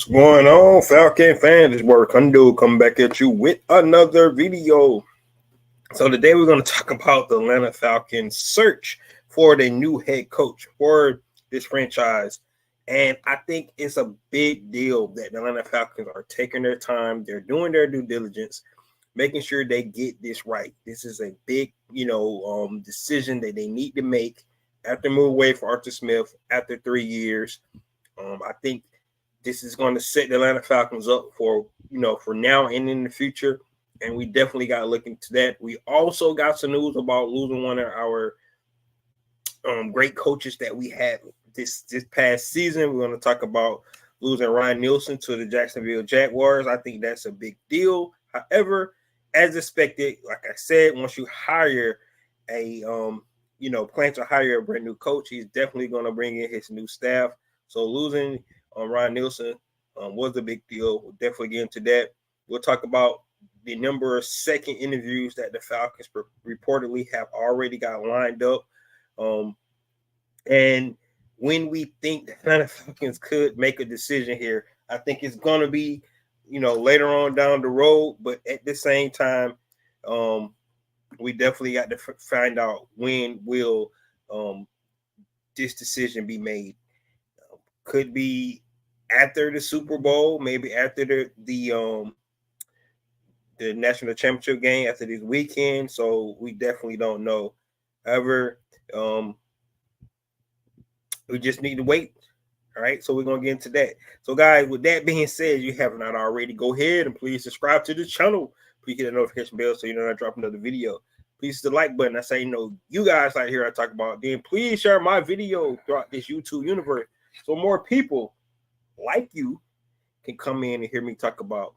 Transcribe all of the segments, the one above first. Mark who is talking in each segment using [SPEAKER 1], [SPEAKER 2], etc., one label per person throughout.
[SPEAKER 1] What's going on, Falcon fans? It's Work Undo coming back at you with another video. So today we're going to talk about the Atlanta Falcons search for the new head coach for this franchise. And I think it's a big deal that the Atlanta Falcons are taking their time. They're doing their due diligence, making sure they get this right. This is a big, decision that they need to make after move away for Arthur Smith after 3 years. I think this is going to set the Atlanta Falcons up for now and in the future. And we definitely got to look into that. We also got some news about losing one of our great coaches that we had this past season. We're going to talk about losing Ryan Nielsen to the Jacksonville Jaguars. I think that's a big deal. However, as expected, like I said, once you hire plan to hire a brand new coach, he's definitely going to bring in his new staff. So losing Ryan Nielsen was a big deal. We'll definitely get into that. We'll talk about the number of second interviews that the Falcons reportedly have already got lined up. And when we think the Atlanta Falcons could make a decision here, I think it's going to be, later on down the road. But at the same time, we definitely got to find out when will this decision be made. Could be after the Super Bowl, maybe after the national championship game, after this weekend. So we definitely don't know. However, we just need to wait. All right, so we're gonna get into that. So, guys, with that being said, you have not already, go ahead and please subscribe to the channel. Please hit the notification bell so you know when I drop another video. Please hit the like button. I say, you guys like here I talk about. Then please share my video throughout this YouTube universe so more people like you can come in and hear me talk about.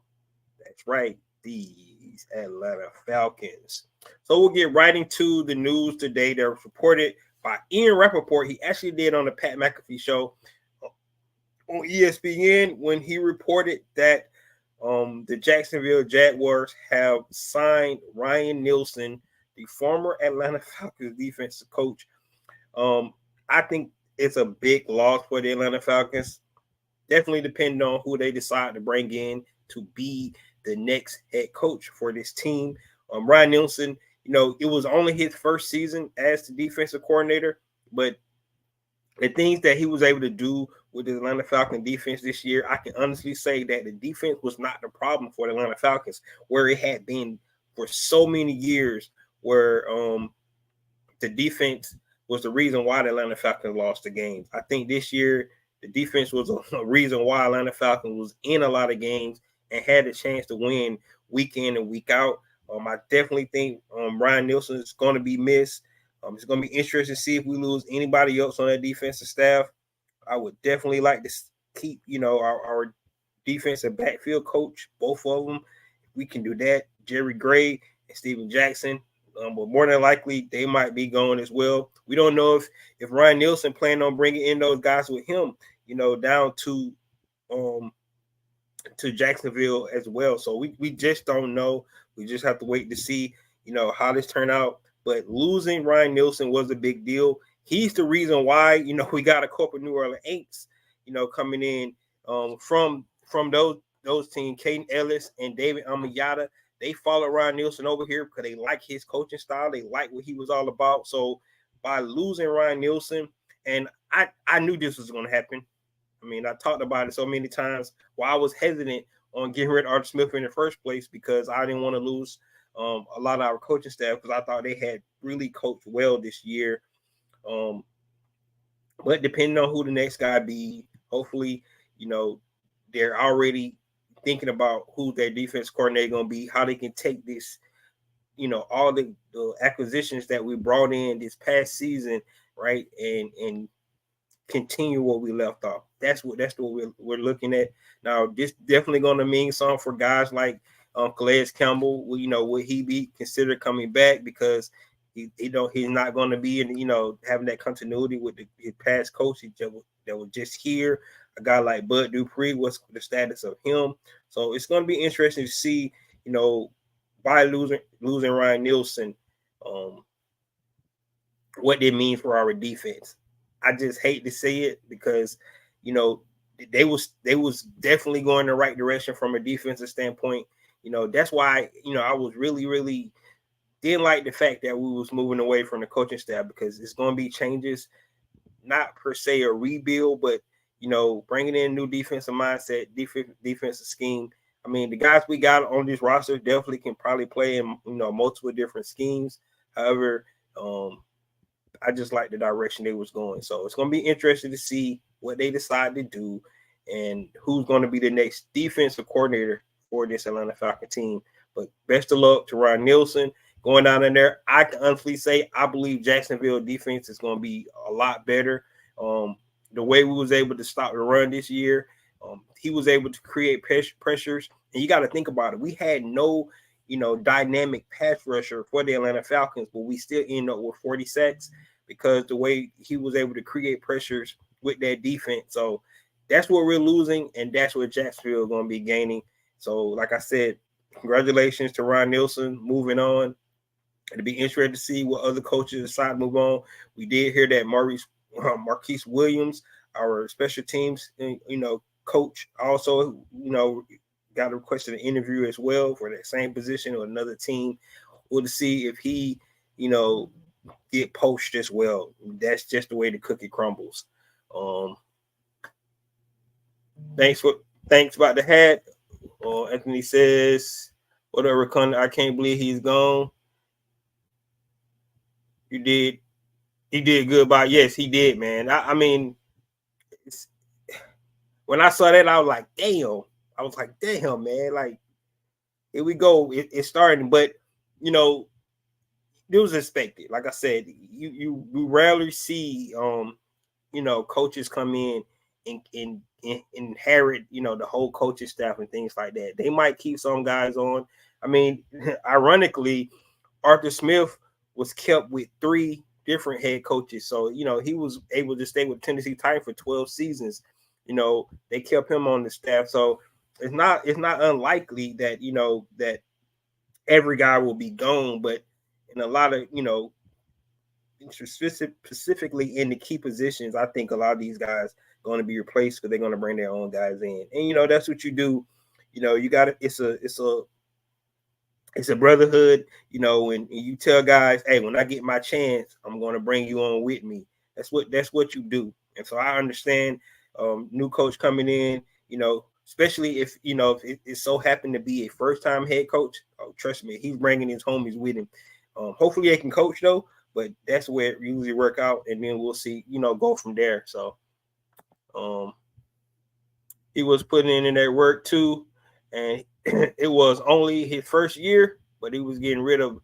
[SPEAKER 1] That's right, these Atlanta Falcons. So we'll get right into the news today that was reported by Ian Rappaport. He actually did on the Pat McAfee show on ESPN when he reported that the Jacksonville Jaguars have signed Ryan Nielsen, the former Atlanta Falcons defensive coach. I think it's a big loss for the Atlanta Falcons. Definitely depending on who they decide to bring in to be the next head coach for this team. Ryan Nielsen, it was only his first season as the defensive coordinator, but the things that he was able to do with the Atlanta Falcons defense this year, I can honestly say that the defense was not the problem for the Atlanta Falcons, where it had been for so many years, where the defense was the reason why the Atlanta Falcons lost the games. I think this year the defense was a reason why Atlanta Falcons was in a lot of games and had a chance to win week in and week out. I definitely think Ryan Nielsen is going to be missed. It's going to be interesting to see if we lose anybody else on that defensive staff. I would definitely like to keep, our defensive backfield coach, both of them. We can do that. Jerry Gray and Steven Jackson. But more than likely, they might be going as well. We don't know if Ryan Nielsen planned on bringing in those guys with him, down to Jacksonville as well. So we just don't know. We just have to wait to see, how this turn out. But losing Ryan Nielsen was a big deal. He's the reason why, we got a couple New Orleans Aints, coming in from those teams, Caden Ellis and David Amiyata. They follow Ryan Nielsen over here because they like his coaching style. They like what he was all about. So by losing Ryan Nielsen, and I knew this was going to happen. I mean, I talked about it so many times while I was hesitant on getting rid of Arthur Smith in the first place because I didn't want to lose a lot of our coaching staff because I thought they had really coached well this year. But depending on who the next guy be, hopefully, they're already thinking about who their defense coordinator going to be, how they can take this, all the acquisitions that we brought in this past season, right, and continue what we left off. That's what we're looking at now. This definitely going to mean something for guys like Calais Campbell. Will he be considered coming back because he's not going to be in having that continuity with his past coach that was just here. A guy like Bud Dupree, what's the status of him? So it's going to be interesting to see by losing Ryan Nielsen, what they mean for our defense. I just hate to say it because, they was definitely going the right direction from a defensive standpoint. That's why I was really didn't like the fact that we was moving away from the coaching staff, because it's going to be changes, not per se a rebuild, but bringing in new defensive mindset, defensive scheme. I mean, the guys we got on this roster definitely can probably play in multiple different schemes. However, I just like the direction they was going. So it's going to be interesting to see what they decide to do and who's going to be the next defensive coordinator for this Atlanta Falcon team. But best of luck to Ron Nielsen going down in there. I can honestly say I believe Jacksonville defense is going to be a lot better. The way we was able to stop the run this year, he was able to create pressures. And you got to think about it. We had no, dynamic pass rusher for the Atlanta Falcons, but we still end up with 40 sacks because the way he was able to create pressures with that defense. So that's what we're losing, and that's what Jacksonville is going to be gaining. So, like I said, congratulations to Ron Nielsen moving on. It'll be interesting to see what other coaches decide to move on. We did hear that Marquise Williams, our special teams, coach, also, got requested an interview as well for that same position or another team. We'll see if he, get poached as well. That's just the way the cookie crumbles. Thanks about the hat. Anthony says, whatever, I can't believe he's gone. He did good by, yes, he did, man. I mean, when I saw that, I was like, damn, man, like, here we go. It's starting, but it was expected. Like I said, you rarely see coaches come in and inherit the whole coaching staff and things like that. They might keep some guys on. I mean, ironically, Arthur Smith was kept with 3 different head coaches, so he was able to stay with Tennessee Titans for 12 seasons. They kept him on the staff, so it's not unlikely that that every guy will be gone, but in a lot of specifically in the key positions, I think a lot of these guys are going to be replaced because they're going to bring their own guys in, and that's what you do. You got to. It's a brotherhood, and you tell guys, hey, when I get my chance, I'm going to bring you on with me. That's what you do. And so I understand new coach coming in, especially if it so happened to be a first-time head coach. Oh, trust me, he's bringing his homies with him. Hopefully they can coach, though, but that's where it usually work out, and then we'll see, go from there. So he was putting in that work, too, and it was only his first year, but he was getting rid of,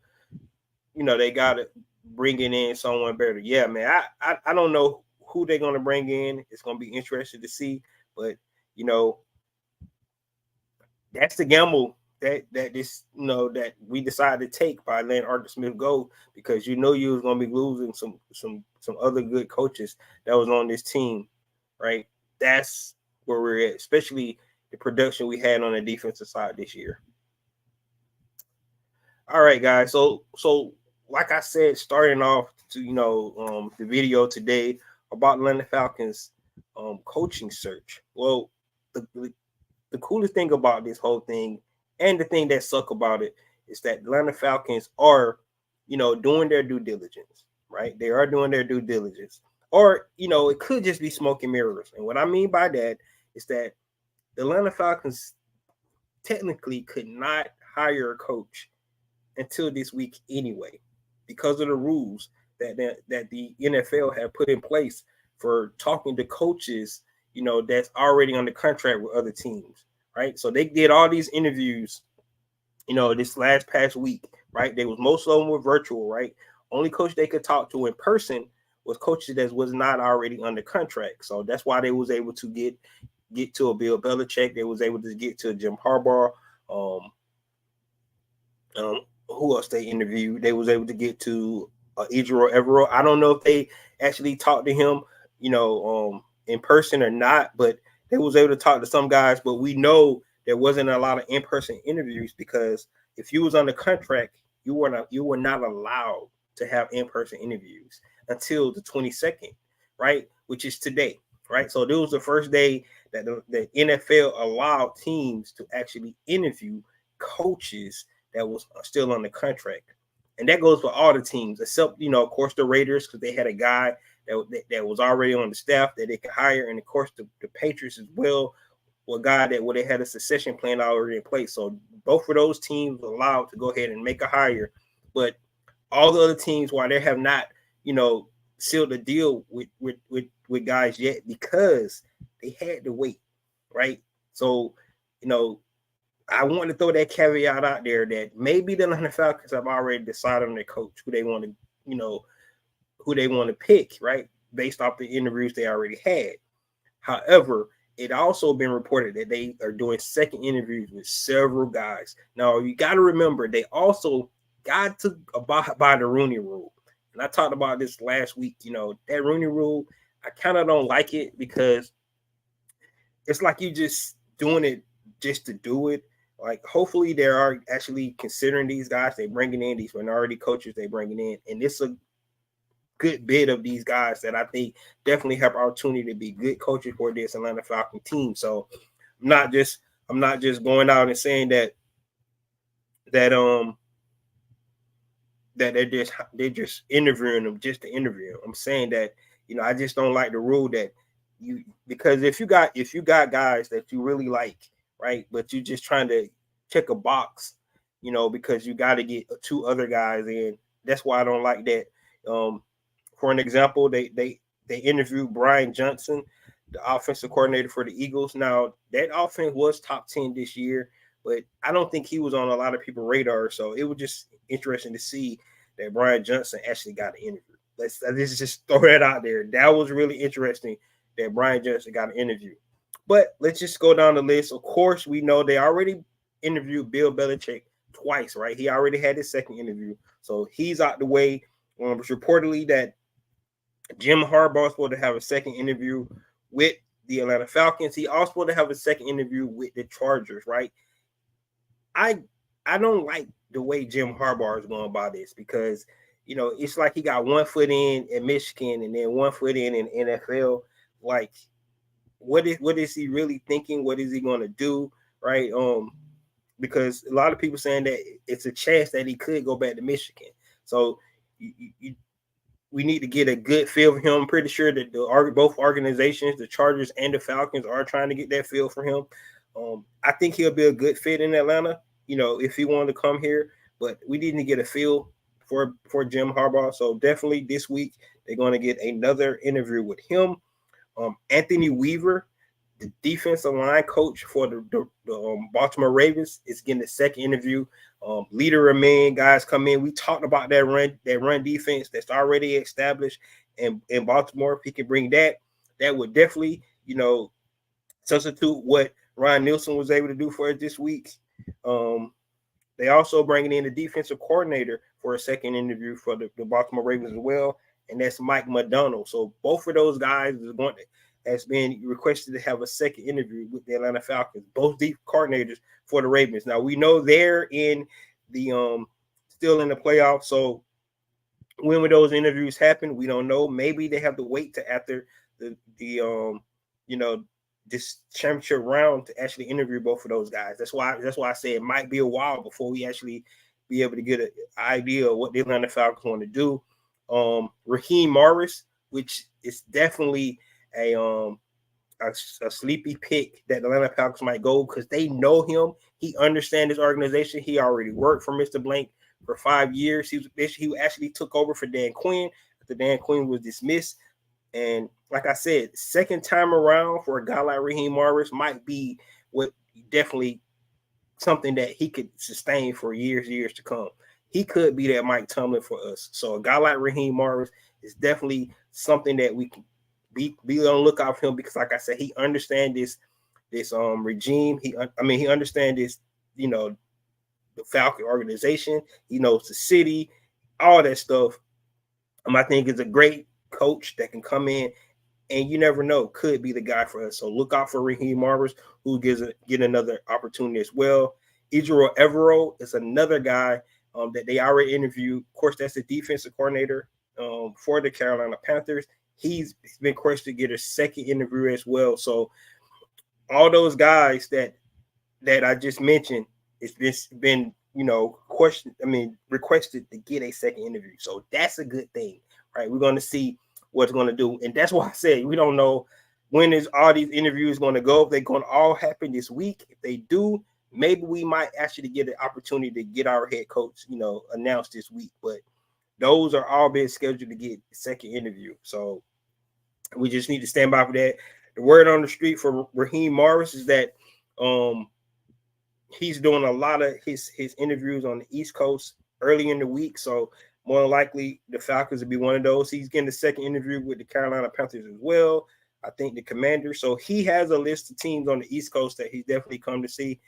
[SPEAKER 1] they got to bringing in someone better. Yeah, man, I don't know who they're going to bring in. It's going to be interesting to see, but, that's the gamble that this, that we decided to take by letting Arthur Smith go, because you was going to be losing some other good coaches that was on this team, right? That's where we're at, especially the production we had on the defensive side this year. All right, guys. So like I said, starting off to the video today about Atlanta Falcons coaching search. Well, the coolest thing about this whole thing, and the thing that suck about it, is that Atlanta Falcons are doing their due diligence, right? They are doing their due diligence, or it could just be smoke and mirrors. And what I mean by that is that the Atlanta Falcons technically could not hire a coach until this week anyway, because of the rules that the NFL have put in place for talking to coaches, that's already under contract with other teams, right? So they did all these interviews, this past week, right? Most of them were virtual, right? Only coach they could talk to in person was coaches that was not already under contract. So that's why they was able to get to a Bill Belichick. They was able to get to Jim Harbaugh. Who else they interviewed? They was able to get to Idro Evero. I don't know if they actually talked to him, in person or not, but they was able to talk to some guys. But we know there wasn't a lot of in-person interviews, because if you was under contract, you were not allowed to have in-person interviews until the 22nd, right? Which is today, right? So this was the first day that the NFL allowed teams to actually interview coaches that was still on the contract. And that goes for all the teams, except, of course, the Raiders, because they had a guy that was already on the staff that they could hire. And, of course, the Patriots as well, a guy where they had a succession plan already in place. So both of those teams were allowed to go ahead and make a hire. But all the other teams, while they have not, sealed the deal with guys yet, because they had to wait, right? So, I want to throw that caveat out there that maybe the Atlanta Falcons have already decided on their coach, who they want to pick, right? Based off the interviews they already had. However, it also been reported that they are doing second interviews with several guys. Now, you got to remember, they also got to abide by the Rooney Rule. And I talked about this last week. That Rooney Rule, I kind of don't like it, because it's like you just doing it just to do it. Like, hopefully they are actually considering these guys they bringing in, these minority coaches they bringing in, and it's a good bit of these guys that I think definitely have opportunity to be good coaches for this Atlanta Falcons team. So I'm not just going out and saying that they're just interviewing them just to interview them. I'm saying that, I just don't like the rule that because if you got guys that you really like, right, but you just trying to check a box, because you got to get two other guys in. That's why I don't like that. For an example, they interviewed Brian Johnson, the offensive coordinator for the Eagles. Now, that offense was top 10 this year, but I don't think he was on a lot of people's radar. So it was just interesting to see that Brian Johnson actually got an interview. Let's just throw that out there. That was really interesting that Brian Johnson got an interview. But let's just go down the list. Of course, we know they already interviewed Bill Belichick twice, right? He already had his second interview. So he's out the way. It's reportedly that Jim Harbaugh is supposed to have a second interview with the Atlanta Falcons. He also supposed to have a second interview with the Chargers, right? I don't like the way Jim Harbaugh is going about this, because, it's like he got 1 foot in Michigan and then 1 foot in NFL. Like, what is he really thinking? What is he going to do, right? Because a lot of people saying that it's a chance that he could go back to Michigan. So we need to get a good feel for him. I'm pretty sure that both organizations, the Chargers and the Falcons, are trying to get that feel for him. I think he'll be a good fit in Atlanta, if he wanted to come here. But we need to get a feel for Jim Harbaugh. So definitely this week they're going to get another interview with him. Anthony Weaver, the defensive line coach for the Baltimore Ravens, is getting the second interview. Leader of men, guys come in. We talked about that run defense that's already established in Baltimore. If he can bring that would definitely, substitute what Ryan Nielsen was able to do for us this week. They also bringing in the defensive coordinator for a second interview for the Baltimore Ravens as well, and that's Mike McDonald. So both of those guys has been requested to have a second interview with the Atlanta Falcons, both deep coordinators for the Ravens. Now, we know they're in the still in the playoffs, so when will those interviews happen? We don't know. Maybe they have to wait to after this championship round to actually interview both of those guys. That's why I say it might be a while before we actually be able to get an idea of what the Atlanta Falcons want to do. Raheem Morris, which is definitely a sleepy pick that the Atlanta Falcons might go, because they know him. He understands this organization. He already worked for Mr. Blank for 5 years. He actually took over for Dan Quinn after Dan Quinn was dismissed. And like I said, second time around for a guy like Raheem Morris might be what definitely something that he could sustain for years to come. He could be that Mike Tomlin for us. So a guy like Raheem Morris is definitely something that we can be on the lookout for him, because like I said, he understands this regime. He understands this, the Falcon organization. He knows the city, all that stuff. I think it's a great coach that can come in, and you never know, could be the guy for us. So look out for Raheem Morris, who get another opportunity as well. Ejiro Evero is another guy that they already interviewed. Of course, that's the defensive coordinator for the Carolina Panthers. he's been questioned to get a second interview as well. So all those guys that I just mentioned, it's been requested to get a second interview. So that's a good thing, right? We're going to see what's going to do, and that's why I said we don't know when is all these interviews going to go. If they're going to all happen this week, if they do, maybe we might actually get an opportunity to get our head coach, announced this week. But those are all been scheduled to get a second interview. So we just need to stand by for that. The word on the street for Raheem Morris is that he's doing a lot of his interviews on the East Coast early in the week. So more than likely the Falcons will be one of those. He's getting the second interview with the Carolina Panthers as well. I think the Commanders. So he has a list of teams on the East Coast that he's definitely come to see.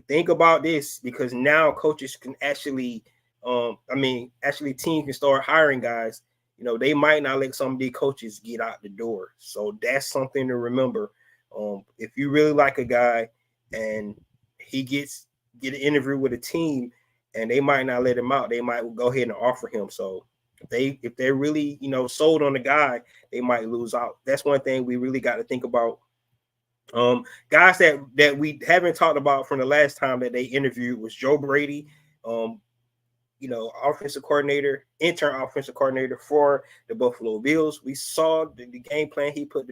[SPEAKER 1] Think about this, because now coaches can actually, teams can start hiring guys. They might not let some of these coaches get out the door. So that's something to remember. If you really like a guy and he get an interview with a team and they might not let him out, they might go ahead and offer him. So if they're really, sold on the guy, they might lose out. That's one thing we really got to think about. Guys that we haven't talked about from the last time that they interviewed was Joe Brady, offensive coordinator, intern offensive coordinator for the Buffalo Bills. We saw the game plan he put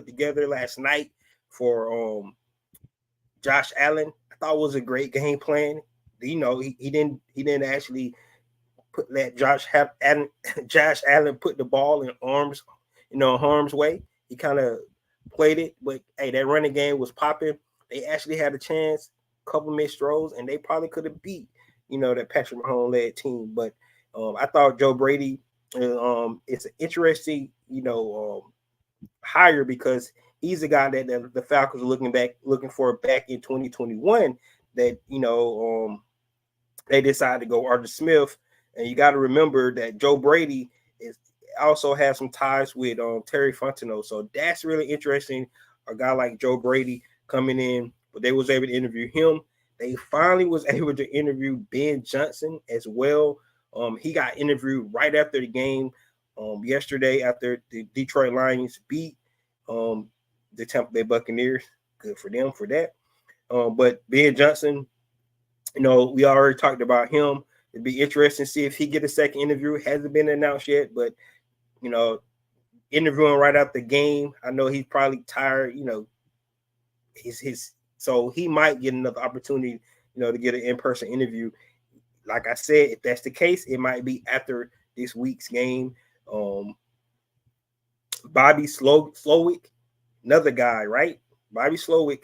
[SPEAKER 1] together last night for Josh Allen. I thought it was a great game plan. He didn't actually let Josh Allen put the ball in harm's way. He kind of played it, but hey, that running game was popping. They actually had a chance, a couple missed throws, and they probably could have beat that Patrick Mahomes led team. But I thought Joe Brady it's an interesting hire, because he's a guy that the Falcons are looking for back in 2021. That they decided to go Arthur Smith, and you got to remember that Joe Brady also has some ties with Terry Fontenot. So that's really interesting. A guy like Joe Brady coming in, but they was able to interview him. They finally was able to interview Ben Johnson as well. He got interviewed right after the game yesterday, after the Detroit Lions beat the Tampa Bay Buccaneers. Good for them for that. But Ben Johnson, we already talked about him. It'd be interesting to see if he get a second interview. It hasn't been announced yet, but interviewing right after the game, I know he's probably tired. So he might get another opportunity, to get an in-person interview. Like I said, if that's the case, it might be after this week's game. Bobby Slowick, another guy, right? Bobby Slowick,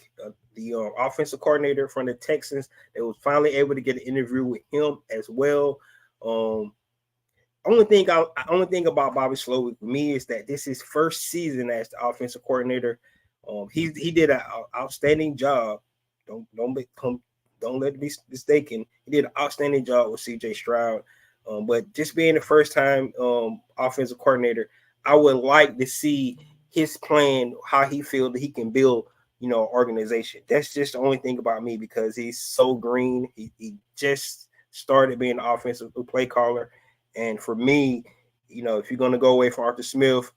[SPEAKER 1] the offensive coordinator from the Texans, they was finally able to get an interview with him as well. Only thing about Bobby Slowick for me is that this is his first season as the offensive coordinator. He did an outstanding job. Don't let it be mistaken. He did an outstanding job with C.J. Stroud. But just being the first time offensive coordinator, I would like to see his plan, how he feels that he can build, organization. That's just the only thing about me, because he's so green. He just started being an offensive play caller. And for me, if you're going to go away from Arthur Smith,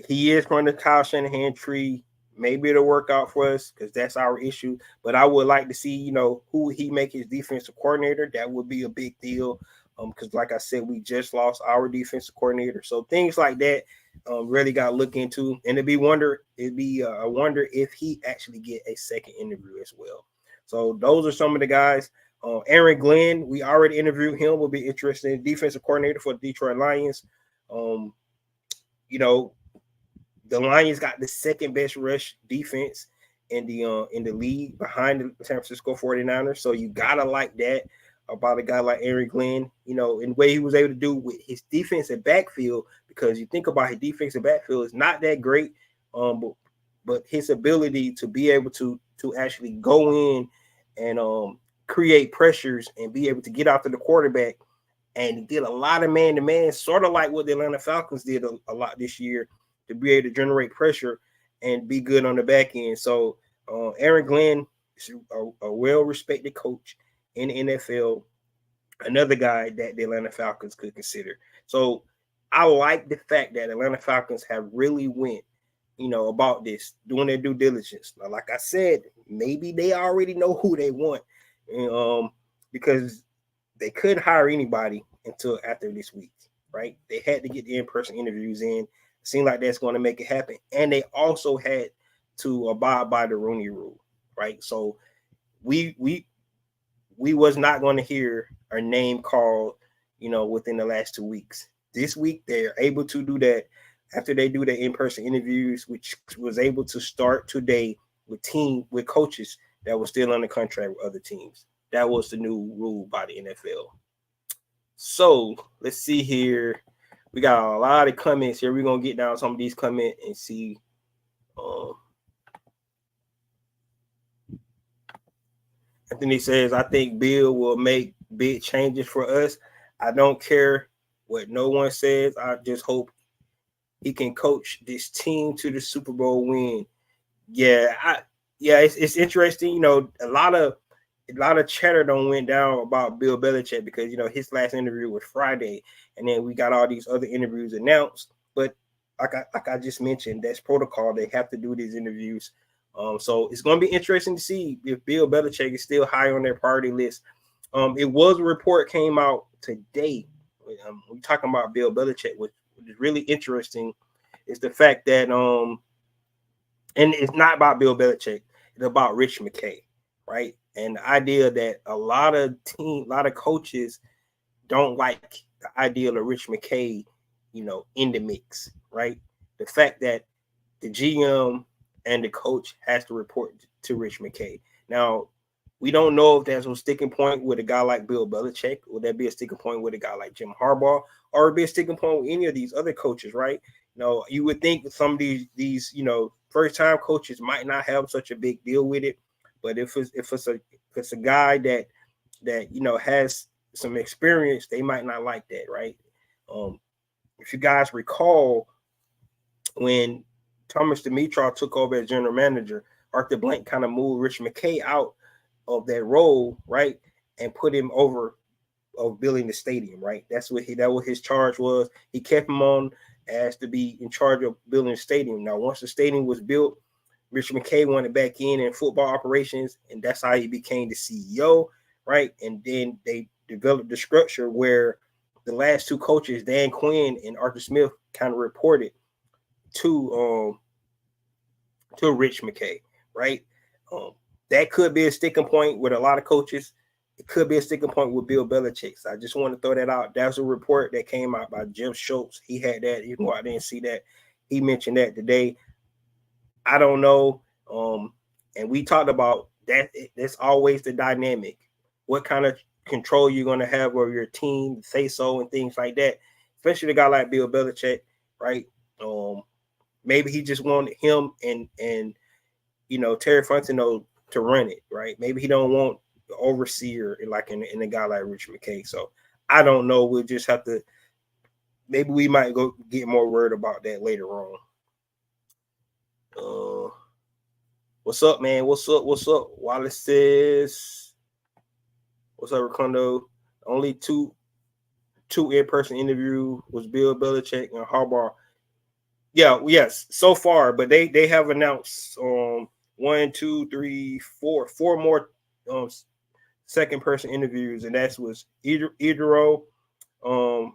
[SPEAKER 1] he is from the Kyle Shanahan tree. Maybe it'll work out for us, because that's our issue. But I would like to see, who he make his defensive coordinator. That would be a big deal. Because like I said, we just lost our defensive coordinator. So things like that really got to look into. And it'd be a wonder if he actually get a second interview as well. So those are some of the guys. Aaron Glenn, we already interviewed him. Will be interesting. Defensive coordinator for the Detroit Lions. The Lions got the second best rush defense in the league, behind the San Francisco 49ers. So you gotta like that about a guy like Aaron Glenn, in the way he was able to do with his defensive backfield, because you think about his defensive backfield is not that great. But his ability to be able to actually go in and create pressures and be able to get after the quarterback, and he did a lot of man-to-man, sort of like what the Atlanta Falcons did a lot this year, to be able to generate pressure and be good on the back end. So Aaron Glenn is a well-respected coach in the NFL. another guy that the Atlanta Falcons could consider. So I like the fact that Atlanta Falcons have really went, about this, doing their due diligence. Now, like I said, maybe they already know who they want, because they couldn't hire anybody until after this week, right? They had to get the in-person interviews in. It seemed like that's going to make it happen, and they also had to abide by the Rooney Rule, right? So we was not going to hear our name called, within the last 2 weeks. This week they're able to do that after they do the in-person interviews, which was able to start today with coaches that were still under contract with other teams. That was the new rule by the NFL. So let's see here. We got a lot of comments here. We're gonna get down some of these comments and see. Anthony says, I think Bill will make big changes for us. I don't care what no one says. I just hope he can coach this team to the Super Bowl win. Yeah, it's interesting. A lot of chatter don't went down about Bill Belichick because his last interview was Friday, and then we got all these other interviews announced. But like I just mentioned, that's protocol. They have to do these interviews. So it's going to be interesting to see if Bill Belichick is still high on their priority list. It was a report came out today. We're talking about Bill Belichick, which is really interesting. Is the fact that and it's not about Bill Belichick. It's about Rich McKay, right? And the idea that a lot of coaches don't like the idea of Rich McKay, in the mix, right? The fact that the GM and the coach has to report to Rich McKay. Now, we don't know if there's a sticking point with a guy like Bill Belichick. Would that be a sticking point with a guy like Jim Harbaugh, or be a sticking point with any of these other coaches, right? You would think some of these first time coaches might not have such a big deal with it, but if it's a guy that has some experience, they might not like that, right? If you guys recall, when Thomas Dimitrov took over as general manager, Arthur Blank kind of moved Rich McKay out of that role, right, and put him over of building the stadium, right? That what his charge was. He kept him on as to be in charge of building the stadium. Now, once the stadium was built, Rich McKay wanted back in football operations, and that's how he became the CEO, right? And then they developed the structure where the last two coaches, Dan Quinn and Arthur Smith, kind of reported to Rich McKay, right? That could be a sticking point with a lot of coaches. It could be a sticking point with Bill Belichick. So I just want to throw that out. That's a report that came out by Jim Schultz. He had that, even though I didn't see that. He mentioned that today. I don't know. And we talked about that. That's always the dynamic. What kind of control you're going to have over your team, say so, and things like that. Especially a guy like Bill Belichick, right? Maybe he just wanted him and Terry Fontenot to run it, right? Maybe he don't want the overseer like in a guy like Rich McKay. So I don't know. We'll just have to. Maybe we might go get more word about that later on. What's up, man? What's up? Wallace says, what's up, Racondo? Only two in-person interview was Bill Belichick and Harbaugh. Yes, so far, but they have announced 1, 2, 3, 4 more second person interviews, and that was Idro,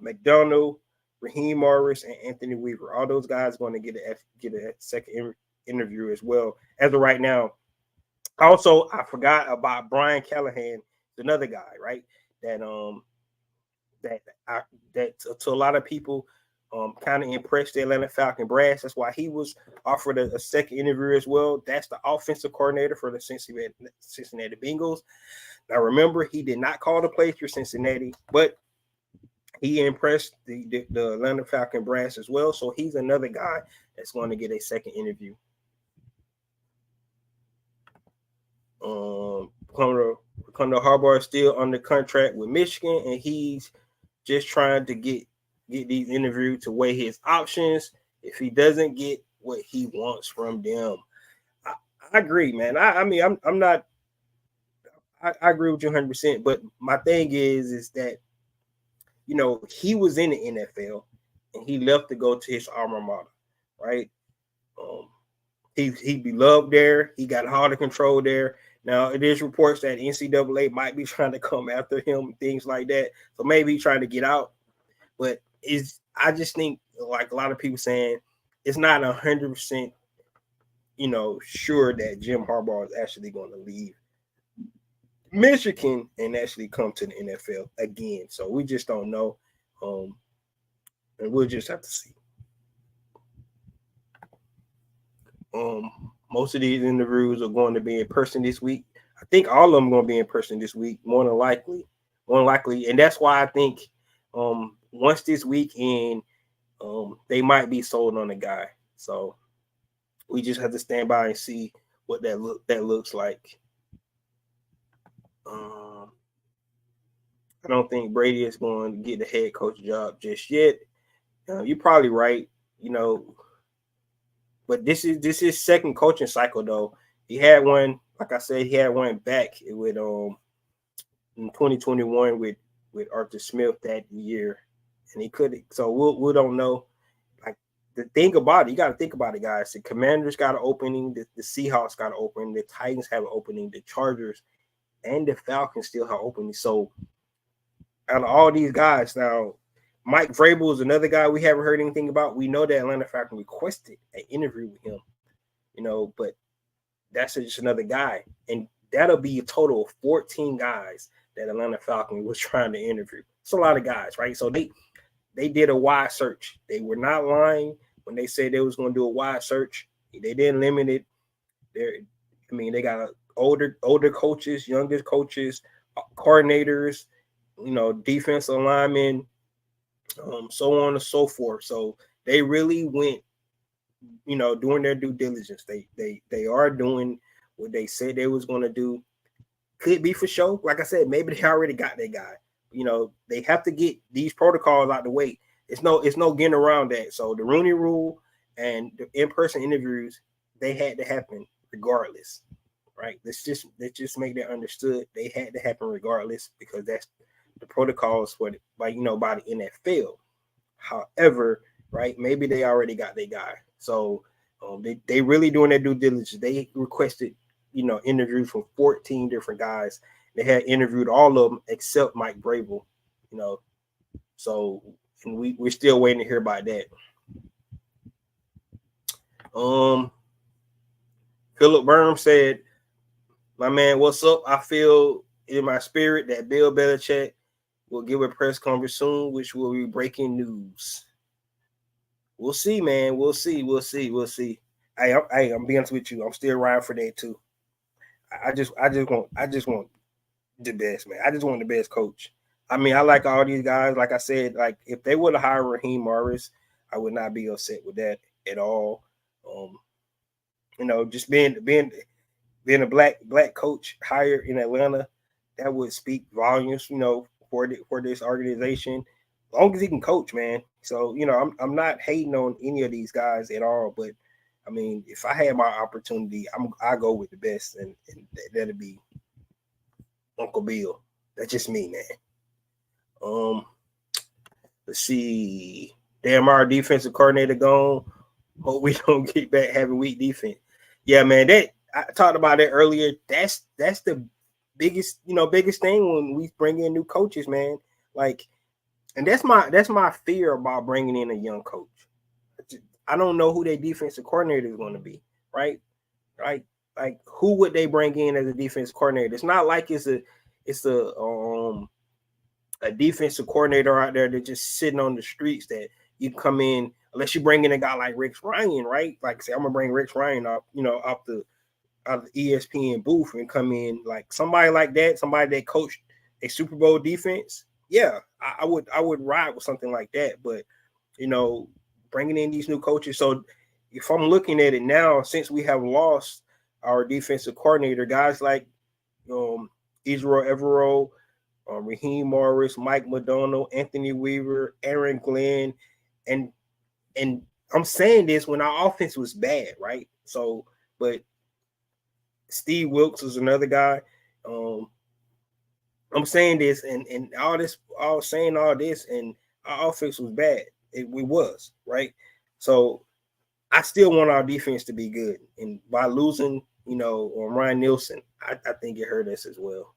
[SPEAKER 1] McDonald, Raheem Morris, and Anthony Weaver. All those guys going to get a second interview as well. As of right now, also I forgot about Brian Callahan, another guy, right? That to a lot of people kind of impressed the Atlanta Falcon brass. That's why he was offered a second interview as well. That's the offensive coordinator for the Cincinnati Bengals. Now, remember, he did not call the plays for Cincinnati, but he impressed the Atlanta Falcon brass as well. So he's another guy that's going to get a second interview. Harbaugh is still under contract with Michigan, and he's just trying to get these interviews to weigh his options if he doesn't get what he wants from them. I agree, man. I mean, I'm not. I agree with you 100%. But my thing is that, you know, he was in the NFL and he left to go to his alma mater, right? Um, he beloved there. He got all the control there. Now it is reports that NCAA might be trying to come after him, things like that. So maybe he's trying to get out. But I just think, like a lot of people saying, it's not 100%, you know, sure that Jim Harbaugh is actually going to leave Michigan and actually come to the NFL again. So we just don't know. And we'll just have to see. Most of these interviews are going to be in person this week. I think all of them are going to be in person this week, more than likely. And that's why I think once this weekend, they might be sold on a guy. So we just have to stand by and see what that looks like. I don't think Brady is going to get the head coach job just yet. You're probably right, you know. But this is second coaching cycle though. He had one, like I said, he had one back with in 2021 with Arthur Smith that year, and he couldn't. So we don't know. Like the thing about it, you got to think about it, guys. The Commanders got an opening, the Seahawks got an opening, the Titans have an opening, the Chargers and the Falcons still have openings. So out of all these guys now, Mike Vrabel is another guy we haven't heard anything about. We know that Atlanta Falcons requested an interview with him, you know, but that's just another guy. And that'll be a total of 14 guys that Atlanta Falcons was trying to interview. It's a lot of guys, right? So they did a wide search. They were not lying when they said they was going to do a wide search. They didn't limit it. They got older coaches, younger coaches, coordinators, you know, defensive linemen, so on and so forth. So they really went, you know, doing their due diligence. They are doing what they said they was going to do. Could be for sure. Like I said, maybe they already got their guy. You know, they have to get these protocols out the way. It's no getting around that. So the Rooney Rule and the in-person interviews, they had to happen regardless, right? Let's just make that understood. They had to happen regardless because that's the protocols for by the NFL. However, right, maybe they already got their guy. So they really doing their due diligence. They requested, you know, interviews from 14 different guys. They had interviewed all of them except Mike Vrabel, you know. So and we're still waiting to hear about that. Philip Burns said, "My man, what's up? I feel in my spirit that Bill Belichick will give a press conference soon, which will be breaking news." We'll see, man. We'll see. Hey, I'm being honest with you. I'm still riding for that too. I just want the best, man. I just want the best coach. I mean, I like all these guys. Like I said, like if they would have hired Raheem Morris, I would not be upset with that at all. You know, just being a black coach hired in Atlanta, that would speak volumes, you know, for this organization. As long as he can coach, man. So, you know, I'm not hating on any of these guys at all, but I mean, if I had my opportunity, I go with the best, and that'd be Uncle Bill. That's just me, man. Let's see. Damn, our defensive coordinator gone. Hope we don't get back having weak defense. Yeah, man. That I talked about it earlier. That's the biggest thing when we bring in new coaches, man. Like, and that's my fear about bringing in a young coach. I don't know who their defensive coordinator is going to be, right? Right? Like, who would they bring in as a defensive coordinator? It's not like it's a defensive coordinator out there that's just sitting on the streets that you come in unless you bring in a guy like Rex Ryan, right? Like, say I'm gonna bring Rex Ryan off the ESPN booth and come in like somebody like that, somebody that coached a Super Bowl defense. Yeah, I would ride with something like that. But you know, bringing in these new coaches. So if I'm looking at it now, since we have lost our defensive coordinator, guys like Israel Evero, Raheem Morris, Mike McDonald, Anthony Weaver, Aaron Glenn, and I'm saying this when our offense was bad, right? So, but Steve Wilkes was another guy. I'm saying this and all this, all saying all this, and our offense was bad. We was right. So I still want our defense to be good, and by losing, on Ryan Nielsen, I think it hurt us as well.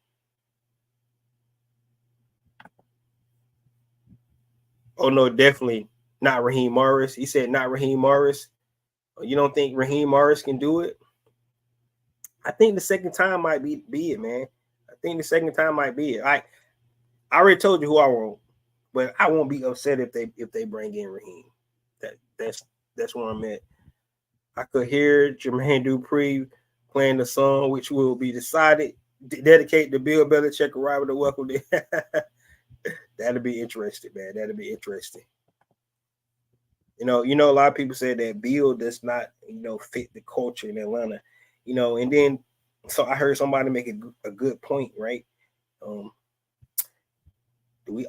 [SPEAKER 1] Oh no, definitely not Raheem Morris. He said not Raheem Morris. You don't think Raheem Morris can do it? I think the second time might be it, man. I think the second time might be it. I already told you who I want, but I won't be upset if they bring in Raheem. That's where I'm at. I could hear Jermaine Dupri playing the song, which will be decided. Dedicate to Bill Belichick arrival to welcome. That'll be interesting, man. That'll be interesting. A lot of people say that Bill does not, fit the culture in Atlanta, and then so I heard somebody make a good point, right? The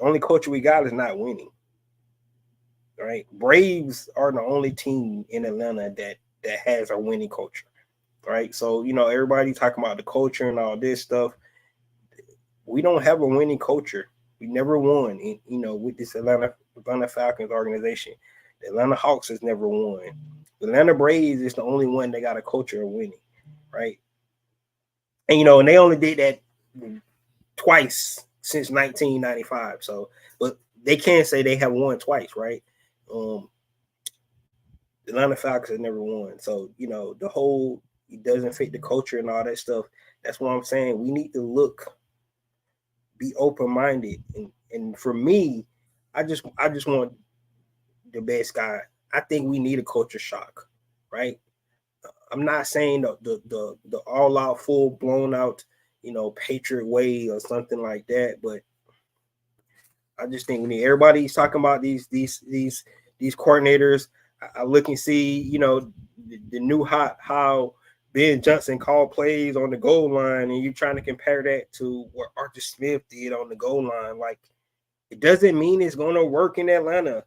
[SPEAKER 1] only culture we got is not winning, right? Braves are the only team in Atlanta that has a winning culture, right? So everybody talking about the culture and all this stuff. We don't have a winning culture. We never won, with this Atlanta Falcons organization. The Atlanta Hawks has never won. The Atlanta Braves is the only one that got a culture of winning, right? And and they only did that twice since 1995. So, but they can't say they have won twice, right? The Atlanta Falcons have never won. So, the whole it doesn't fit the culture and all that stuff. That's what I'm saying. We need to be open-minded. And for me, I just want the best guy. I think we need a culture shock, right? I'm not saying the all out, full blown out, Patriot way or something like that, but I just think we need everybody's talking about these coordinators. I look and see, the new how Ben Johnson called plays on the goal line, and you're trying to compare that to what Arthur Smith did on the goal line. Like, it doesn't mean it's going to work in Atlanta.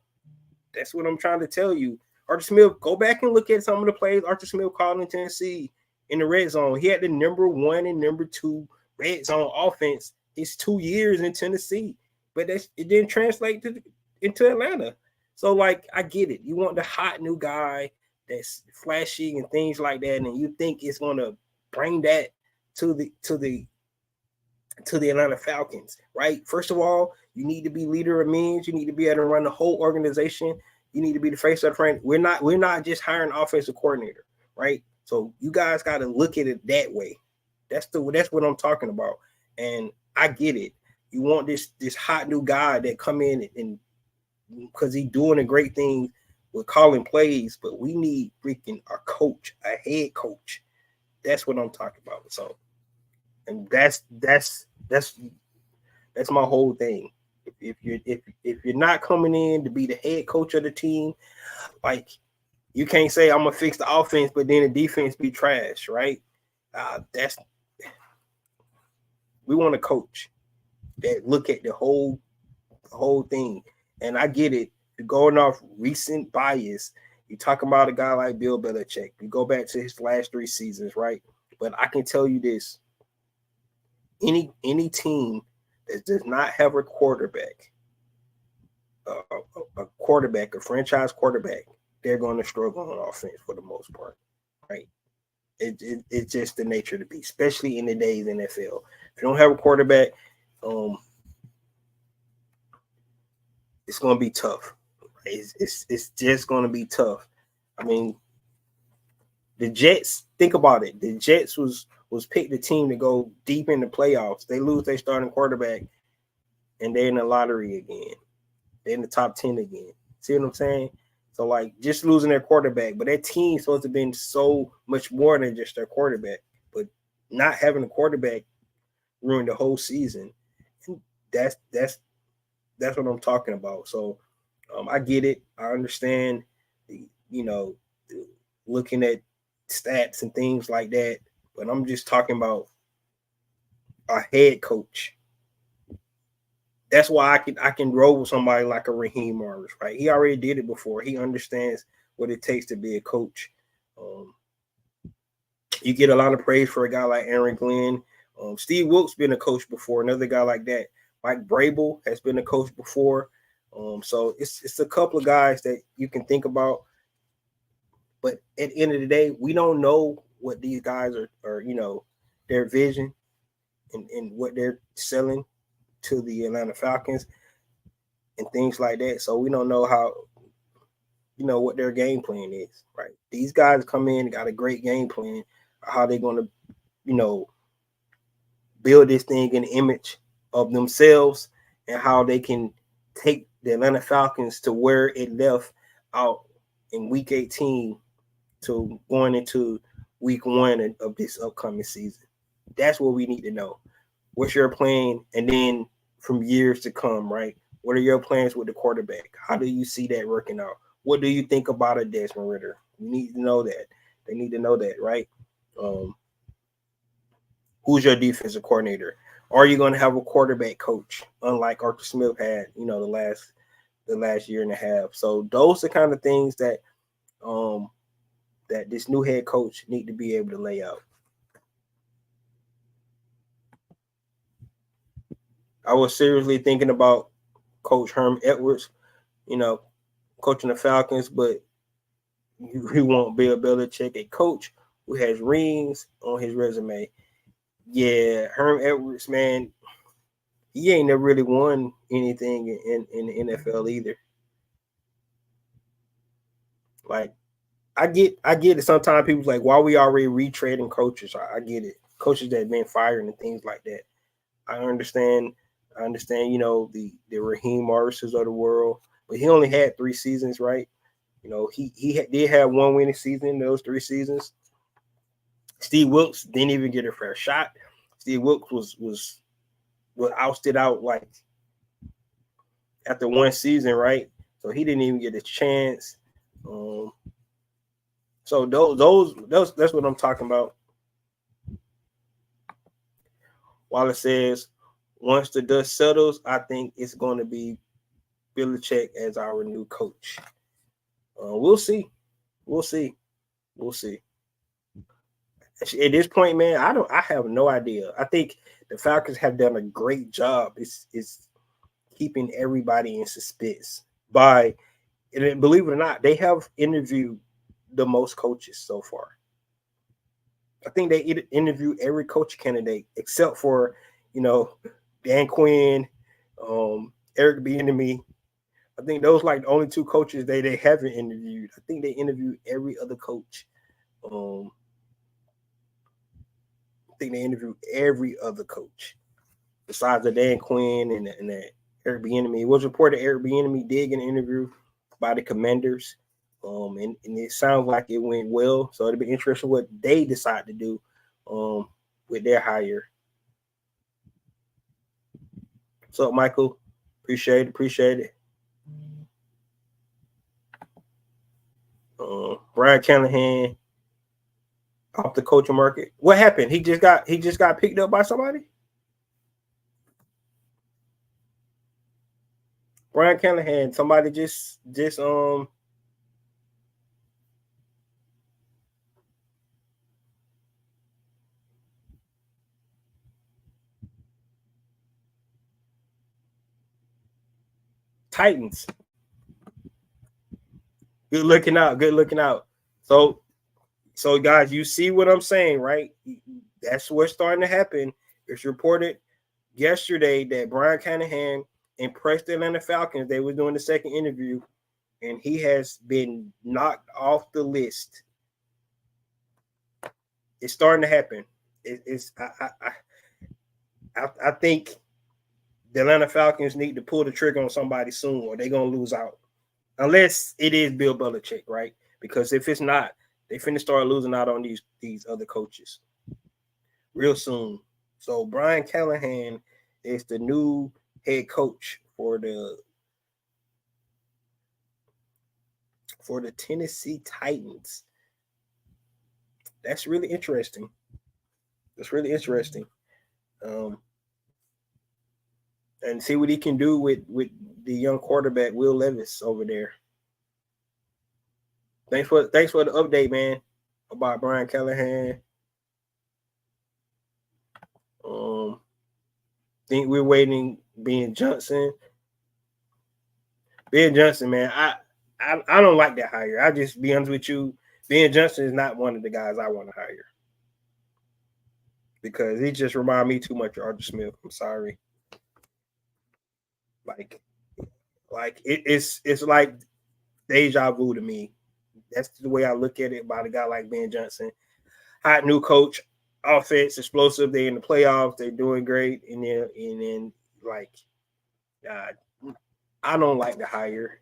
[SPEAKER 1] That's what I'm trying to tell you. Arthur Smith, go back and look at some of the plays Arthur Smith called in Tennessee in the red zone. He had the number 1 and number 2 red zone offense his 2 years in Tennessee, but it didn't translate into Atlanta. So, like, I get it. You want the hot new guy that's flashy and things like that, and you think it's going to bring that to the Atlanta Falcons, right? First of all, you need to be leader of men. You need to be able to run the whole organization. You need to be the face of the front. We're not just hiring an offensive coordinator, right? So you guys got to look at it that way. That's what I'm talking about. And I get it. You want this hot new guy that come in and because he's doing a great thing with calling plays, but we need freaking a coach, a head coach. That's what I'm talking about. So, and that's my whole thing. If you're not coming in to be the head coach of the team, like, you can't say I'm gonna fix the offense, but then the defense be trash, right? We want a coach that look at the whole thing. And I get it. You're going off recent bias. You talk about a guy like Bill Belichick. You go back to his last 3 seasons, right? But I can tell you this: any team that does not have a quarterback, a franchise quarterback, they're going to struggle on offense for the most part, right? It's just the nature of the beast, especially in today's NFL. If you don't have a quarterback, it's going to be tough. It's just going to be tough. I mean, the Jets, think about it. The Jets was picked the team to go deep in the playoffs. They lose their starting quarterback, and they're in the lottery again. They're in the top 10 again. See what I'm saying? So, like, just losing their quarterback, but that team's supposed to have been so much more than just their quarterback. But not having a quarterback ruined the whole season. And that's what I'm talking about. So, I get it. I understand, looking at stats and things like that. But I'm just talking about a head coach. That's why I can roll with somebody like a Raheem Morris, right? He already did it before. He understands what it takes to be a coach. You get a lot of praise for a guy like Aaron Glenn, Steve Wilkes been a coach before, another guy like that. Mike Vrabel has been a coach before. So it's a couple of guys that you can think about. But at the end of the day, we don't know what these guys are their vision and what they're selling to the Atlanta Falcons and things like that. So we don't know what their game plan is, right? These guys come in, got a great game plan, how they're going to, build this thing in the image of themselves and how they can take the Atlanta Falcons to where it left out in week 18 to going into week 1 of this upcoming season. That's what we need to know. What's your plan? And then from years to come, right? What are your plans with the quarterback? How do you see that working out? What do you think about a Desmond Ridder? We need to know that. They need to know that, right? Who's your defensive coordinator? Are you going to have a quarterback coach, unlike Arthur Smith had, the last year and a half? So those are kind of things that that this new head coach need to be able to lay out. I was seriously thinking about Coach Herm Edwards, coaching the Falcons, but he won't be a Belichick, a coach who has rings on his resume. Yeah, Herm Edwards, man, he ain't never really won anything in the NFL either. Like, I get it. Sometimes people's like, why we already retrading coaches? I get it. Coaches that have been fired and things like that. I understand, the Raheem Morrises of the world, but he only had 3 seasons, right? He did have 1 winning season in those 3 seasons. Steve Wilkes didn't even get a fair shot. Steve Wilkes was ousted out like after 1 season, right? So he didn't even get a chance. So those that's what I'm talking about. While it says once the dust settles, I think it's going to be Belichick as our new coach. We'll see. At this point, man, I have no idea. I think the Falcons have done a great job. It's keeping everybody in suspense and believe it or not, they have interviewed the most coaches so far. I think they interviewed every coach candidate except for, Dan Quinn, Eric Bieniemy. I think those like the only 2 coaches they haven't interviewed. I think they interviewed every other coach. I think they interviewed every other coach besides the Dan Quinn and the Eric Bieniemy. It was reported Eric Bieniemy did get an interview by the Commanders, and it sounds like it went well. So it'll be interesting what they decide to do with their hire. What's up, Michael? Appreciate it. Brian Callahan off the coaching market. What happened? He just got picked up by somebody? Brian Callahan, somebody just Titans. Good looking out. So guys, you see what I'm saying, right? That's what's starting to happen. It's reported yesterday that Brian Callahan impressed the Atlanta Falcons. They were doing the second interview, and he has been knocked off the list. It's starting to happen. I think the Atlanta Falcons need to pull the trigger on somebody soon, or they're gonna lose out. Unless it is Bill Belichick, right? Because if it's not, they finna start losing out on these other coaches real soon. So Brian Callahan is the new head coach for the Tennessee Titans. That's really interesting. And see what he can do with the young quarterback Will Levis over there. Thanks for the update, man, about Brian Callahan. Think we're waiting Ben Johnson. Ben Johnson, man, I don't like that hire. I just be honest with you. Ben Johnson is not one of the guys I want to hire because he just remind me too much of Arthur Smith. I'm sorry. Like, it's like deja vu to me. That's the way I look at it about a guy like Ben Johnson. Hot new coach, offense, explosive. They in the playoffs. They're doing great. And then like, I don't like the hire.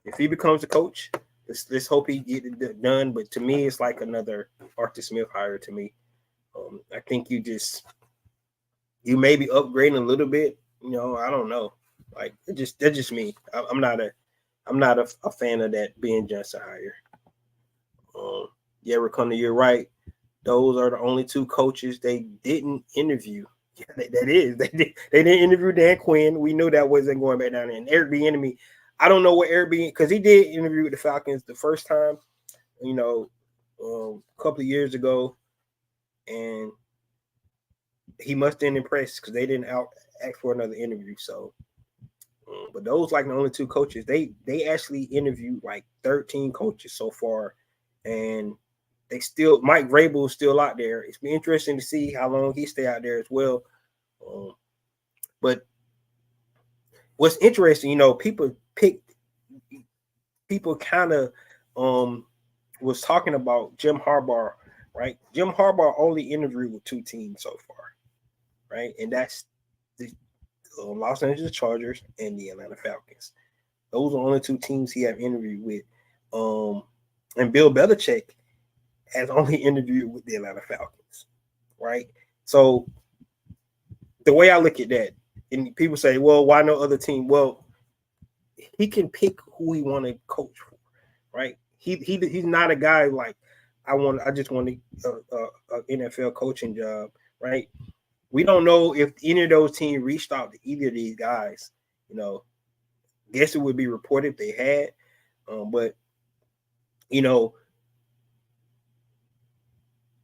[SPEAKER 1] If he becomes a coach, let's hope he get it done. But to me, it's like another Arthur Smith hire to me. I think you may be upgrading a little bit. I don't know. Like that's just me. I'm not a fan of that Ben Johnson hire. Yeah, Raquel, you're right. Those are the only two coaches they didn't interview. Yeah, that is. They didn't interview Dan Quinn. We knew that wasn't going back down there. And Eric Bieniemy, I don't know what Eric Bieniemy, because he did interview with the Falcons the first time, a couple of years ago, and he must have been impressed because they didn't ask for another interview. So, but those like the only two coaches. They actually interviewed like 13 coaches so far, and Mike Vrabel is still out there. It's been interesting to see how long he stay out there as well. But what's interesting, people kind of was talking about Jim Harbaugh, right? Jim Harbaugh only interviewed with two teams so far, right? And that's the Los Angeles Chargers and the Atlanta Falcons. Those are the only two teams he have interviewed with. And Bill Belichick has only interviewed with the Atlanta Falcons, right? So the way I look at that, and people say, well, why no other team? Well, he can pick who he want to coach for, right? He's not a guy like I just want an NFL coaching job, right? We don't know if any of those teams reached out to either of these guys. Guess it would be reported if they had, but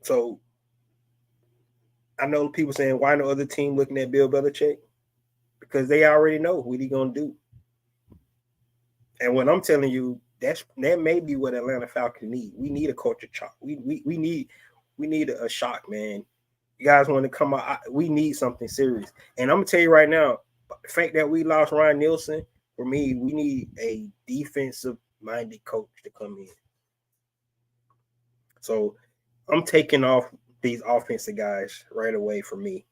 [SPEAKER 1] so I know people saying, why no other team looking at Bill Belichick? Because they already know what he's gonna do. And when I'm telling you, that may be what Atlanta Falcons need. We need a culture shock. We need a shock, man. You guys want to come out? We need something serious. And I'm gonna tell you right now, the fact that we lost Ryan Nielsen, for me, we need a defensive-minded coach to come in. So I'm taking off these offensive guys right away for me.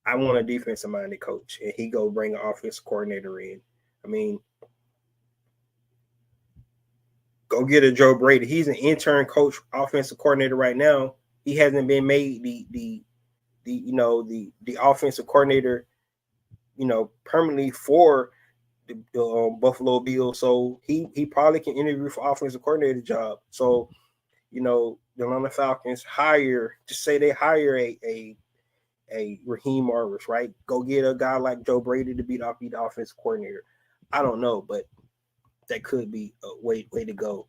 [SPEAKER 1] I want a defensive-minded coach, and he go bring an offensive coordinator in. I mean, go get a Joe Brady. He's an intern coach, offensive coordinator right now. He hasn't been made the offensive coordinator, permanently for the Buffalo Bills. So he probably can interview for offensive coordinator job. So, the Atlanta Falcons just say they hire a Raheem Morris, right? Go get a guy like Joe Brady to be the offensive coordinator. I don't know, but that could be a way to go.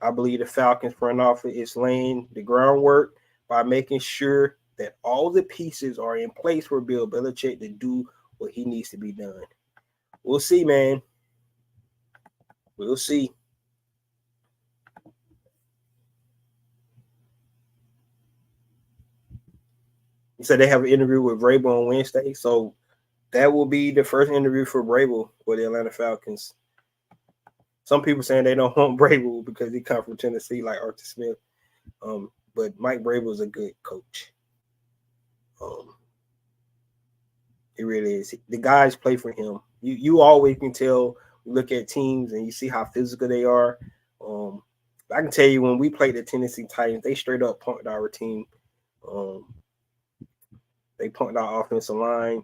[SPEAKER 1] I believe the Falcons front office is laying the groundwork by making sure that all the pieces are in place for Bill Belichick to do what he needs to be done. We'll see, man. We'll see. He said they have an interview with Vrabel on Wednesday, so that will be the first interview for Vrabel for the Atlanta Falcons. Some people saying they don't want Vrabel because he comes from Tennessee like Arthur Smith. But Mike Vrabel is a good coach. He really is. The guys play for him. You always can tell. Look at teams and you see how physical they are. I can tell you when we played the Tennessee Titans, they straight up punked our team. They punked our offensive line.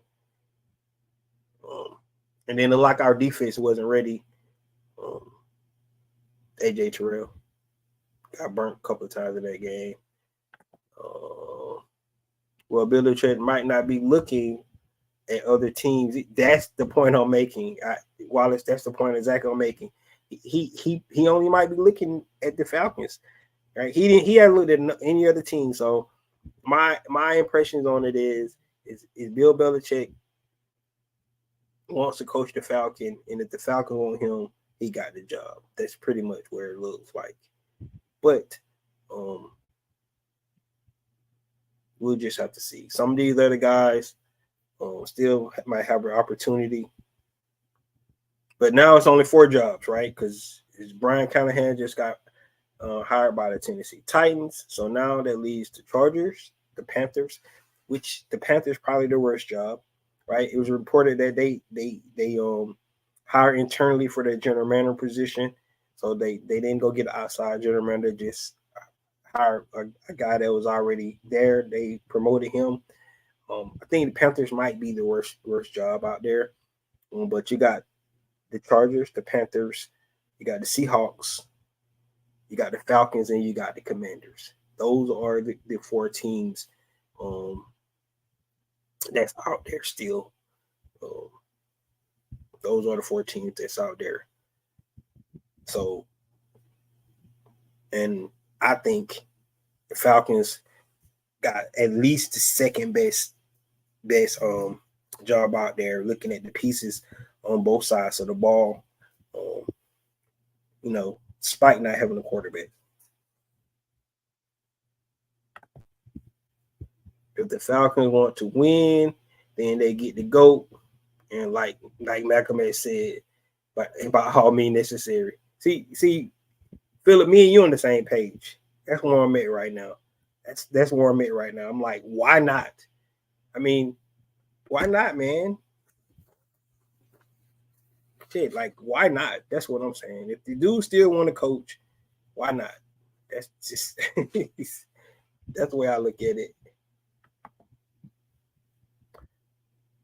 [SPEAKER 1] And then like our defense wasn't ready. AJ Terrell got burnt a couple of times in that game. Well, Bill Belichick might not be looking at other teams. That's the point I'm making. Wallace, that's the point exactly I'm making. He only might be looking at the Falcons, right? He hadn't looked at any other team. So my impressions on it is Bill Belichick wants to coach the Falcon, and if the Falcon want him, he got the job. That's pretty much where it looks like. But we'll just have to see. Some of these other guys still might have an opportunity. But now it's only 4 jobs, right? Because Brian Callahan just got hired by the Tennessee Titans. So now that leaves the Chargers, the Panthers, which the Panthers probably the worst job, right? It was reported that they hired internally for their general manager position. So they didn't go get an outside general manager, just hired a guy that was already there. They promoted him. I think the Panthers might be the worst job out there. But you got the Chargers, the Panthers, you got the Seahawks, you got the Falcons, and you got the Commanders. Those are the 4 teams that's out there still. Those are the 4 teams that's out there. So, and I think the Falcons got at least the second best job out there, looking at the pieces on both sides of the ball. Despite not having a quarterback. If the Falcons want to win, then they get the GOAT. And like Malcolm has said, but about all means necessary. See, Philip, me and you on the same page. That's where I'm at right now. That's where I'm at right now. I'm like, why not? I mean, why not, man? Shit, like, why not? That's what I'm saying. If the dude still want to coach, why not? That's just that's the way I look at it.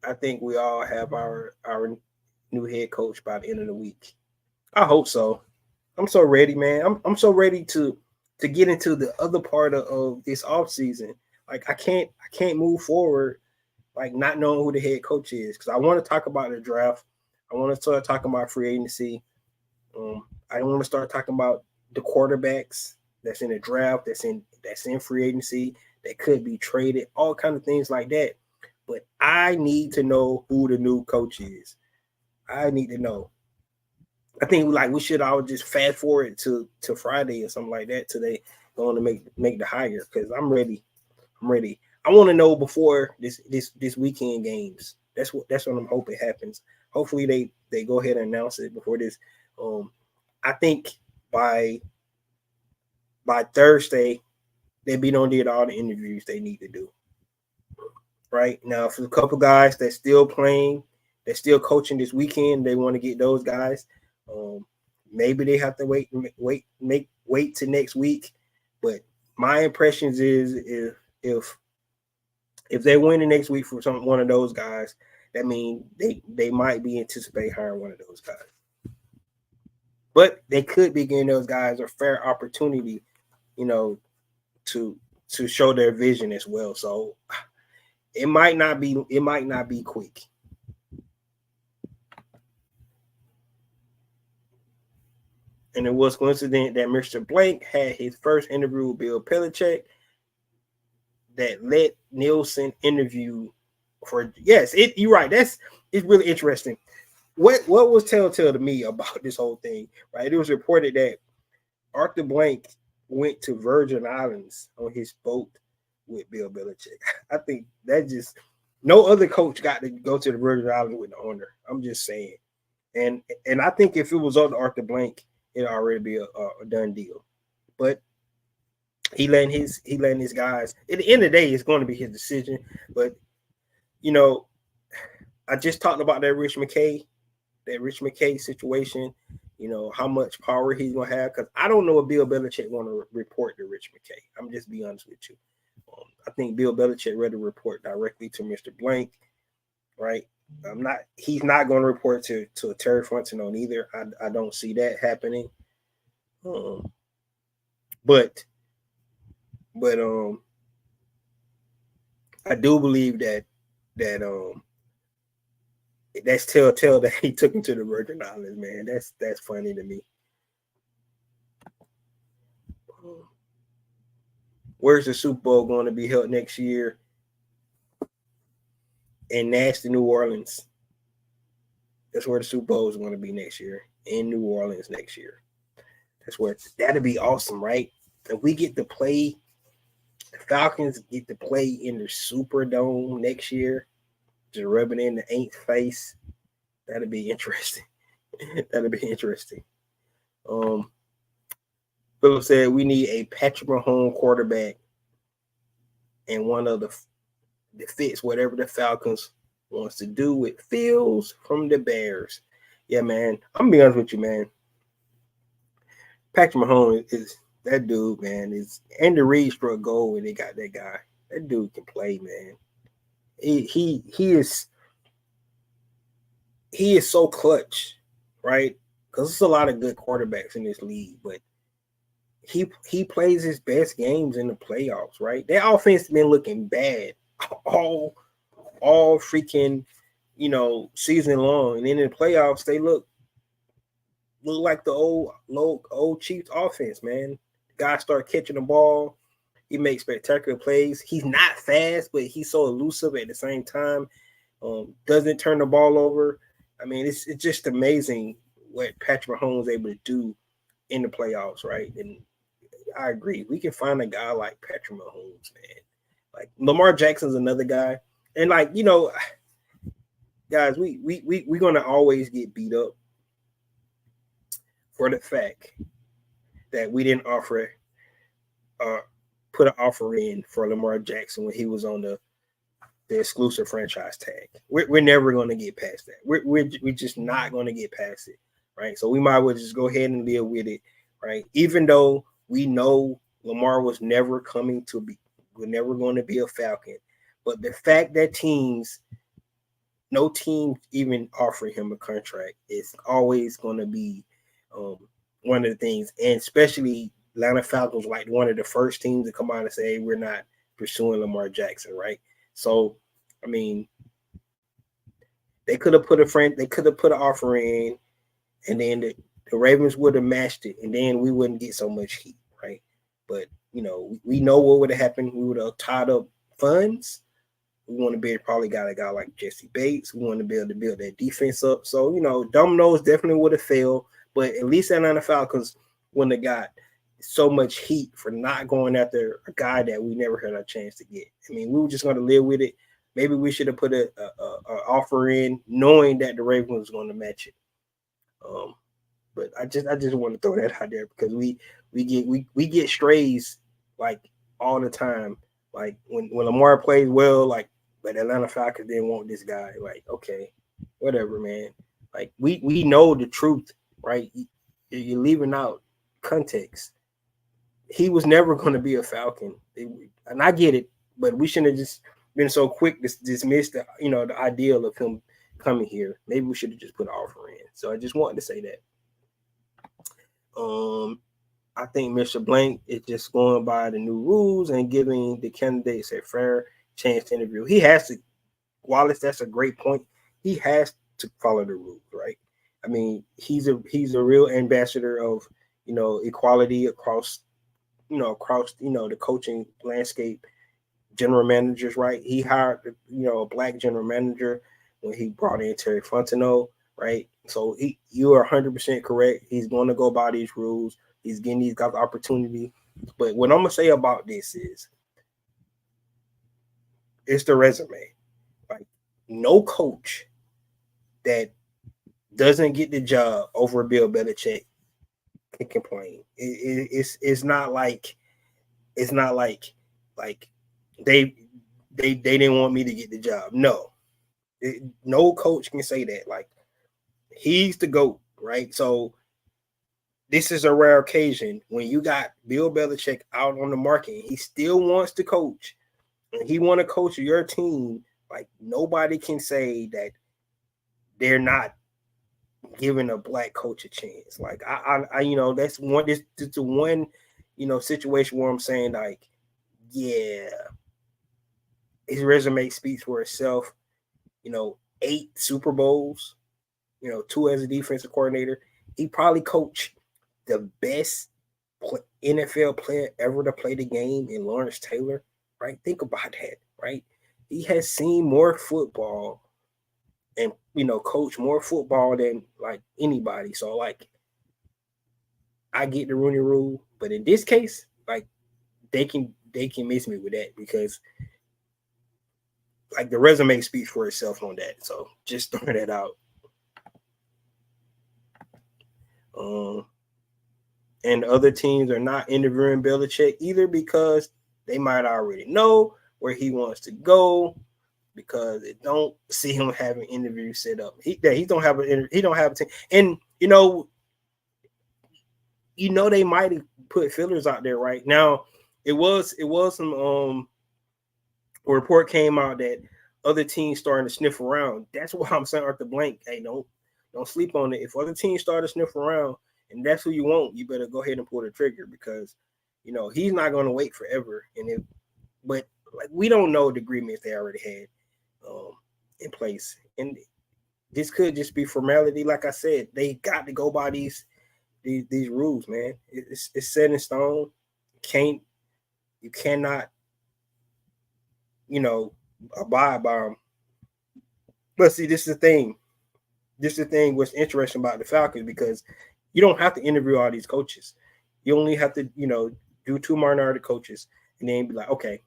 [SPEAKER 1] I think we all have our new head coach by the end of the week. I hope so. I'm so ready, man. I'm so ready to get into the other part of this off season. Like I can't move forward like not knowing who the head coach is, because I want to talk about the draft. I want to start talking about free agency. I want to start talking about the quarterbacks that's in the draft, that's in free agency, that could be traded, all kind of things like that. But I need to know who the new coach is. I need to know. I think we should all just fast forward to Friday or something like that today, going to make the hire, because I'm ready. I'm ready. I want to know before this weekend games. That's what I'm hoping happens. Hopefully they go ahead and announce it before this. I think by Thursday they'll be done did all the interviews they need to do. Right now, for a couple guys that's still playing, they're still coaching this weekend, they want to get those guys. Maybe they have to wait to next week. But my impressions is if they win the next week for one of those guys, that means they might be anticipating hiring one of those guys. But they could be giving those guys a fair opportunity, to show their vision as well. So it might not be quick. And it was coincident that Mr. Blank had his first interview with Bill Belichick that let Nielsen interview for you're right. It's really interesting. What was telltale to me about this whole thing, right? It was reported that Arthur Blank went to Virgin Islands on his boat with Bill Belichick. I think that just no other coach got to go to the Virgin Islands with the owner. I'm just saying. And I think if it was on Arthur Blank, it'd already be a done deal. But he letting his guys. At the end of the day, it's going to be his decision. But I just talked about that Rich McKay situation. How much power he's gonna have, because I don't know if Bill Belichick want to report to Rich McKay. I'm just be honest with you. I think Bill Belichick rather report directly to Mr. Blank, right? He's not going to report to Terry Fontenot either. I don't see that happening. But I do believe that that's telltale that he took him to the Virgin Islands, man. That's funny to me. Where's the Super Bowl going to be held next year? In nasty New Orleans. That's where the Super Bowl is going to be next year. In New Orleans next year. That's where that'd be awesome, right? If we get to play, the Falcons get to play in the Superdome next year, just rubbing in the Ain't face. That'd be interesting. That'd be interesting. Philip said we need a Patrick Mahomes quarterback and one of the that fits whatever the Falcons wants to do with Fields from the Bears. Yeah, man. I'm gonna be honest with you, man. Patrick Mahomes is that dude, man. Is Andy Reid struck gold when they got that guy. That dude can play, man. He is so clutch, right? Because there's a lot of good quarterbacks in this league, but he plays his best games in the playoffs, right? Their offense been looking bad all freaking season long, and then in the playoffs they look like the old Chiefs offense, man. The guy start catching the ball, he makes spectacular plays. He's not fast, but he's so elusive at the same time. Doesn't turn the ball over. I mean, it's just amazing what Patrick Mahomes is able to do in the playoffs, right? And I agree. We can find a guy like Patrick Mahomes, man. Like Lamar Jackson's another guy. And guys, we're gonna always get beat up for the fact that we didn't put an offer in for Lamar Jackson when he was on the exclusive franchise tag. We're never going to get past that. We're just not going to get past it, right? So we might as well just go ahead and deal with it, right? Even though we know Lamar was never going to be a Falcon, but the fact that no team even offering him a contract is always going to be one of the things, and especially Atlanta Falcons, like one of the first teams to come out and say, hey, we're not pursuing Lamar Jackson, right? So, I mean, they could have put an offer in, and then the Ravens would have matched it, and then we wouldn't get so much heat, right? But we know what would have happened. We would have tied up funds. We want to be probably got a guy like Jesse Bates. We want to be able to build that defense up. So, dominoes definitely would have failed, but at least Atlanta Falcons wouldn't have got so much heat for not going after a guy that we never had a chance to get. I mean, we were just going to live with it. Maybe we should have put a offer in knowing that the Ravens was going to match it. But I just want to throw that out there because we get strays like all the time. Like when Lamar plays well, like, but Atlanta Falcons didn't want this guy. Like, okay, whatever, man. Like we know the truth, right? You're leaving out context. He was never going to be a Falcon, and I get it, but we shouldn't have just been so quick to dismiss the ideal of him coming here. Maybe we should have just put an offer in. So I just wanted to say that. I think Mr. Blank is just going by the new rules and giving the candidates a fair chance to interview. He has to, Wallace, that's a great point. He has to follow the rules, right? I mean, he's a real ambassador of, equality across the coaching landscape. General managers, right? He hired, a black general manager when he brought in Terry Fontenot, right? So you are 100% correct. He's going to go by these rules. He's getting these guys opportunity. But what I'm going to say about this is it's the resume. Like, no coach that doesn't get the job over Bill Belichick can complain. It's not like they didn't want me to get the job. No. No coach can say that. Like, he's the GOAT, right? So this is a rare occasion when you got Bill Belichick out on the market. He still wants to coach, and he want to coach your team. Like, nobody can say that they're not giving a black coach a chance. Like, I that's one. This is the one, situation where I'm saying, like, yeah, his resume speaks for itself. 8 Super Bowls. 2 as a defensive coordinator. He probably coached the best NFL player ever to play the game in Lawrence Taylor, right? Think about that, right? He has seen more football and coach more football than like anybody. So like I get the Rooney Rule, but in this case, like they can miss me with that because like the resume speaks for itself on that. So just throwing that out. And other teams are not interviewing Belichick either because they might already know where he wants to go because they don't see him having interviews set up. He don't have a team, and they might have put fillers out there right now. It was some a report came out that other teams starting to sniff around. That's why I'm saying Arthur Blank, hey, don't sleep on it. If other teams start to sniff around and that's who you want, you better go ahead and pull the trigger because he's not going to wait forever. But like we don't know the agreements they already had in place, and this could just be formality. Like I said, they got to go by these rules, man. It's set in stone. You cannot abide by them. But see, this is the thing. What's interesting about the Falcons because you don't have to interview all these coaches. You only have to, do 2 minority coaches and then be like, okay,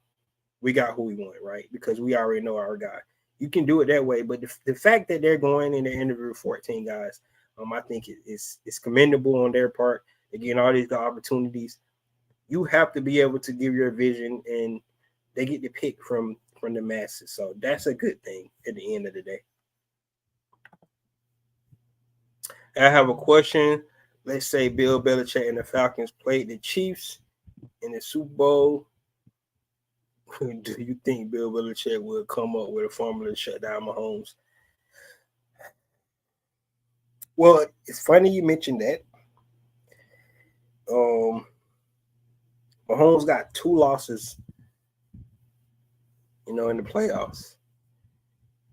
[SPEAKER 1] we got who we want, right? Because we already know our guy. You can do it that way, but the fact that they're going in to interview 14 guys, I think it's commendable on their part. Again, all these opportunities. You have to be able to give your vision, and they get to pick from the masses. So that's a good thing at the end of the day. I have a question. Let's say Bill Belichick and the Falcons played the Chiefs in the Super Bowl. Do you think Bill Belichick would come up with a formula to shut down Mahomes? Well, it's funny you mentioned that. Mahomes got 2 losses, in the playoffs.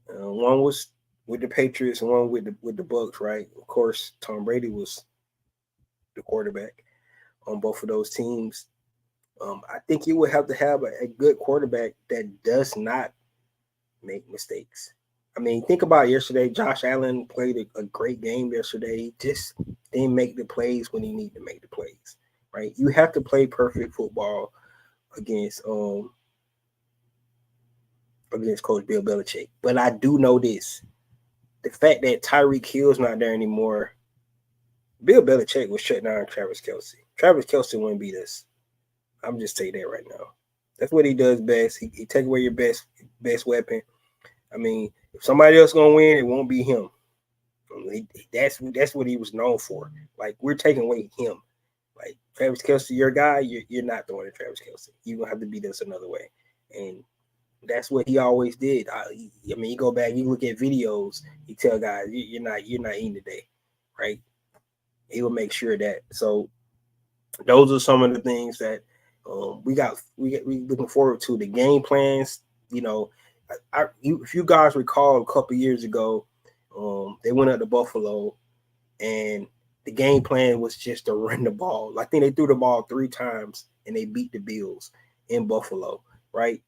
[SPEAKER 1] One was with the Patriots and one with the Bucs, right? Of course, Tom Brady was the quarterback on both of those teams. I think you would have to have a good quarterback that does not make mistakes. I mean, think about yesterday. Josh Allen played a great game yesterday. He just didn't make the plays when he needed to make the plays, right? You have to play perfect football against Coach Bill Belichick. But I do know this. The fact that Tyreek Hill's not there anymore, Bill Belichick was shut down Travis Kelce. Travis Kelce wouldn't beat us. I'm just saying that right now. That's what he does best. He take away your best weapon. I mean, if somebody else gonna win, it won't be him. That's what he was known for. Like we're taking away him. Like Travis Kelce, your guy, you're not throwing to Travis Kelce. You're gonna have to beat us another way. And that's what he always did. I mean, you go back, you look at videos, you tell guys, you're not eating today, right? He will make sure that. So those are some of the things that we looking forward to. The game plans, if you guys recall a couple years ago, they went up to Buffalo, and the game plan was just to run the ball. I think they threw the ball 3 times, and they beat the Bills in Buffalo, right?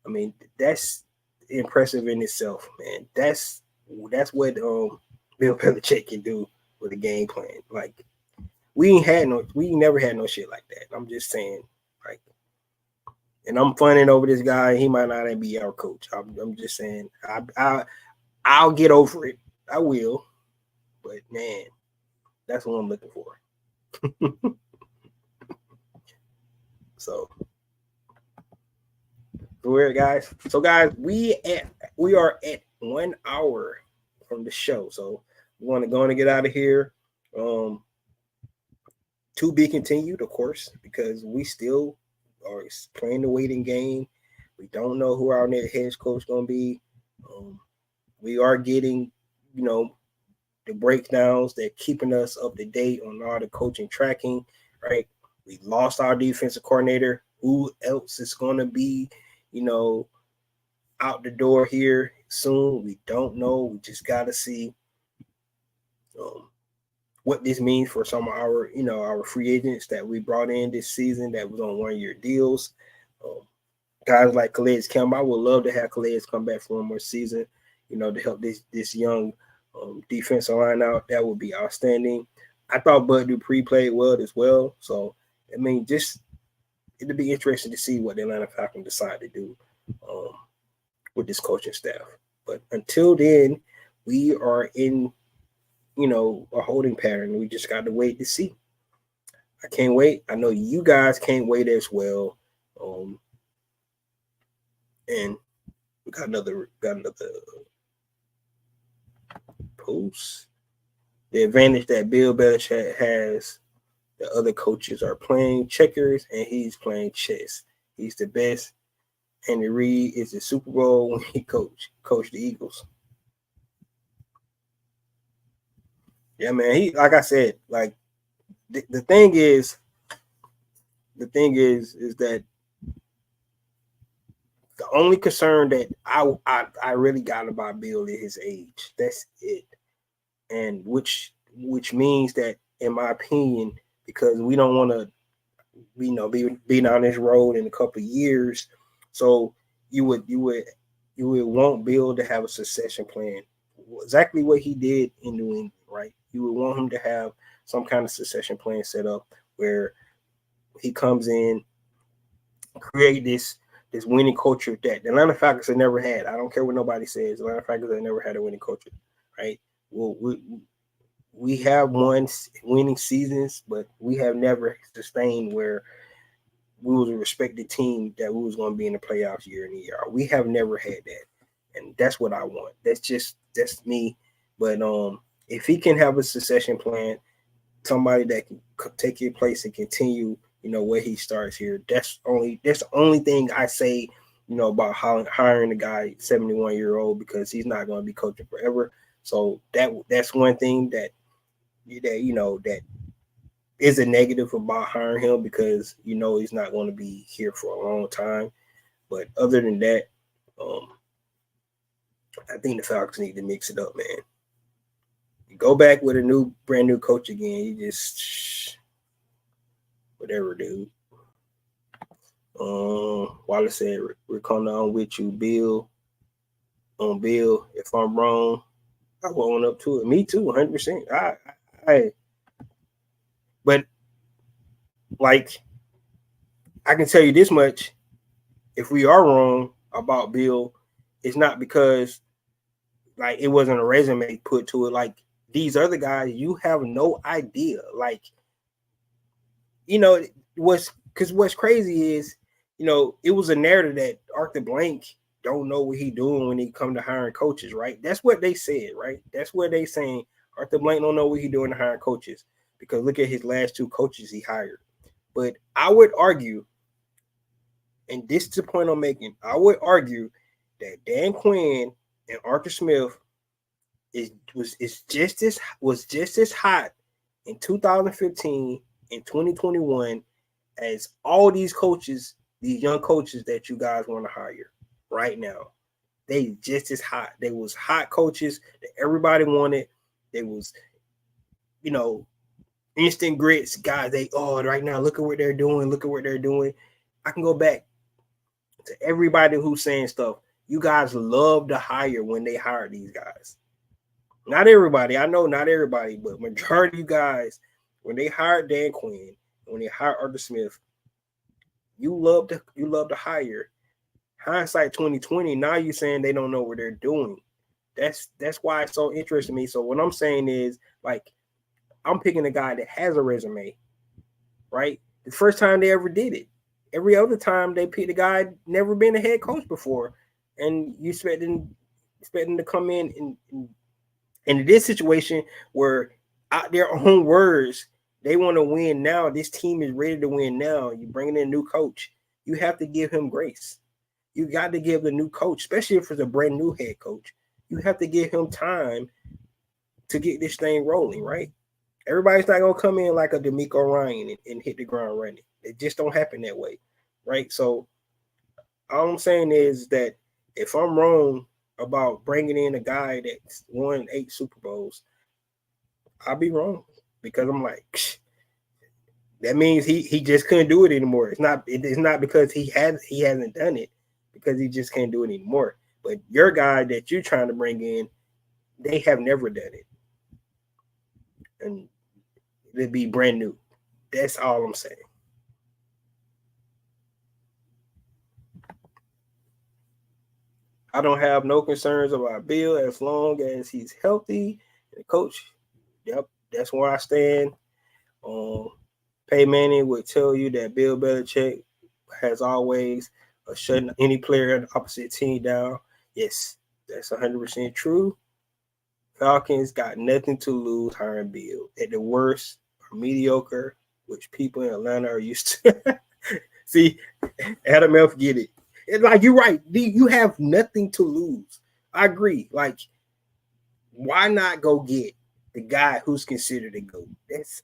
[SPEAKER 1] I mean, that's impressive in itself, man. That's what Bill Belichick can do with a game plan. Like we never had no shit like that. I'm just saying, like, and I'm funning over this guy. He might not even be our coach. I'm just saying, I'll get over it. I will, but man, that's what I'm looking for. So weird, guys. So guys, we are at 1 hour from the show. So we want to go and get out of here. To be continued, of course, because we still are playing the waiting game. We don't know who our next head coach is going to be. We are getting, the breakdowns that keeping us up to date on all the coaching tracking, right? We lost our defensive coordinator. Who else is going to be, out the door here soon? We don't know. We just got to see. what this means for some of our, our free agents that we brought in this season that was on 1-year deals. Guys like Calais Campbell, I would love to have Calais come back for one more season, to help this young defensive line out. That would be outstanding. I thought Bud Dupree played well as well. So, I mean, just it'll be interesting to see what the Atlanta Falcons decide to do with this coaching staff. But until then, we are in, a holding pattern. We just got to wait to see. I can't wait. I know you guys can't wait as well. And we got another post. The advantage that Bill Belichick has, the other coaches are playing checkers and he's playing chess. He's the best. Andy Reid is the Super Bowl when he coached the Eagles. Yeah, man. He, like I said, like the thing is that the only concern that I really got about Bill is his age. That's it. And which means that, in my opinion, because we don't want to, be down this road in a couple of years, so you would want Bill to have a succession plan, exactly what he did in New England, right? You would want him to have some kind of succession plan set up where he comes in, create this winning culture that the Atlanta Falcons have never had. I don't care what nobody says. The Atlanta Falcons have never had a winning culture, right? Well, we have won winning seasons, but we have never sustained where we was a respected team that we was going to be in the playoffs year in and year out. We have never had that, and that's what I want. That's me. But if he can have a succession plan, somebody that can take his place and continue, where he starts here. That's the only thing I say, about hiring a guy 71-year-old, because he's not going to be coaching forever. So that's one thing that is a negative about hiring him, because he's not going to be here for a long time. But other than that, I think the Falcons need to mix it up, man. You go back with a brand new coach again, you just whatever, dude. Wallace said, "We're coming on with you, Bill. On Bill, if I'm wrong, I will own up to it. Me too, 100%. But like, I can tell you this much: if we are wrong about Bill, it's not because like it wasn't a resume put to it. Like these other guys, you have no idea. Like, what's crazy is, it was a narrative that Arthur Blank don't know what he doing when he come to hiring coaches, right? That's what they said, right? That's what they saying. Arthur Blank don't know what he doing to hiring coaches, because look at his last 2 coaches he hired. But I would argue, and this is the point I'm making, I would argue that Dan Quinn and Arthur Smith was just as hot in 2015 and 2021 as all these coaches, these young coaches that you guys want to hire right now. They just as hot. They was hot coaches that everybody wanted. They was, instant grits guys. Right now, look at what they're doing. Look at what they're doing. I can go back to everybody who's saying stuff. You guys love to hire when they hire these guys. Not everybody. I know not everybody, but majority of you guys, when they hired Dan Quinn, when they hired Arthur Smith, you love to hire. Hindsight 2020. Now you're saying they don't know what they're doing. That's why it's so interesting to me. So what I'm saying is, like, I'm picking a guy that has a resume, right? The first time they ever did it. Every other time they picked a guy never been a head coach before, and you expecting to come in this situation where, out their own words, they want to win now. This team is ready to win now. You bringing in a new coach. You have to give him grace. You got to give the new coach, especially if it's a brand new head coach, you have to give him time to get this thing rolling, right? Everybody's not going to come in like a D'Amico Ryan and hit the ground running. It just don't happen that way, right? So all I'm saying is that if I'm wrong about bringing in a guy that's won 8 Super Bowls, I'll be wrong. because I'm like, that means he just couldn't do it anymore. It's not because he hasn't done it, because he just can't do it anymore. But your guy that you're trying to bring in, they have never done it, and it'd be brand new. That's all I'm saying. I don't have no concerns about Bill as long as he's healthy. And the coach, yep, that's where I stand. Pay Manning would tell you that Bill Belichick has always shutting any player in the opposite team down. Yes, that's 100% true. Falcons got nothing to lose hiring Bill. At the worst, are mediocre, which people in Atlanta are used to. See, Adam F. get it. It's like, you're right. You have nothing to lose. I agree. Like, why not go get the guy who's considered a GOAT?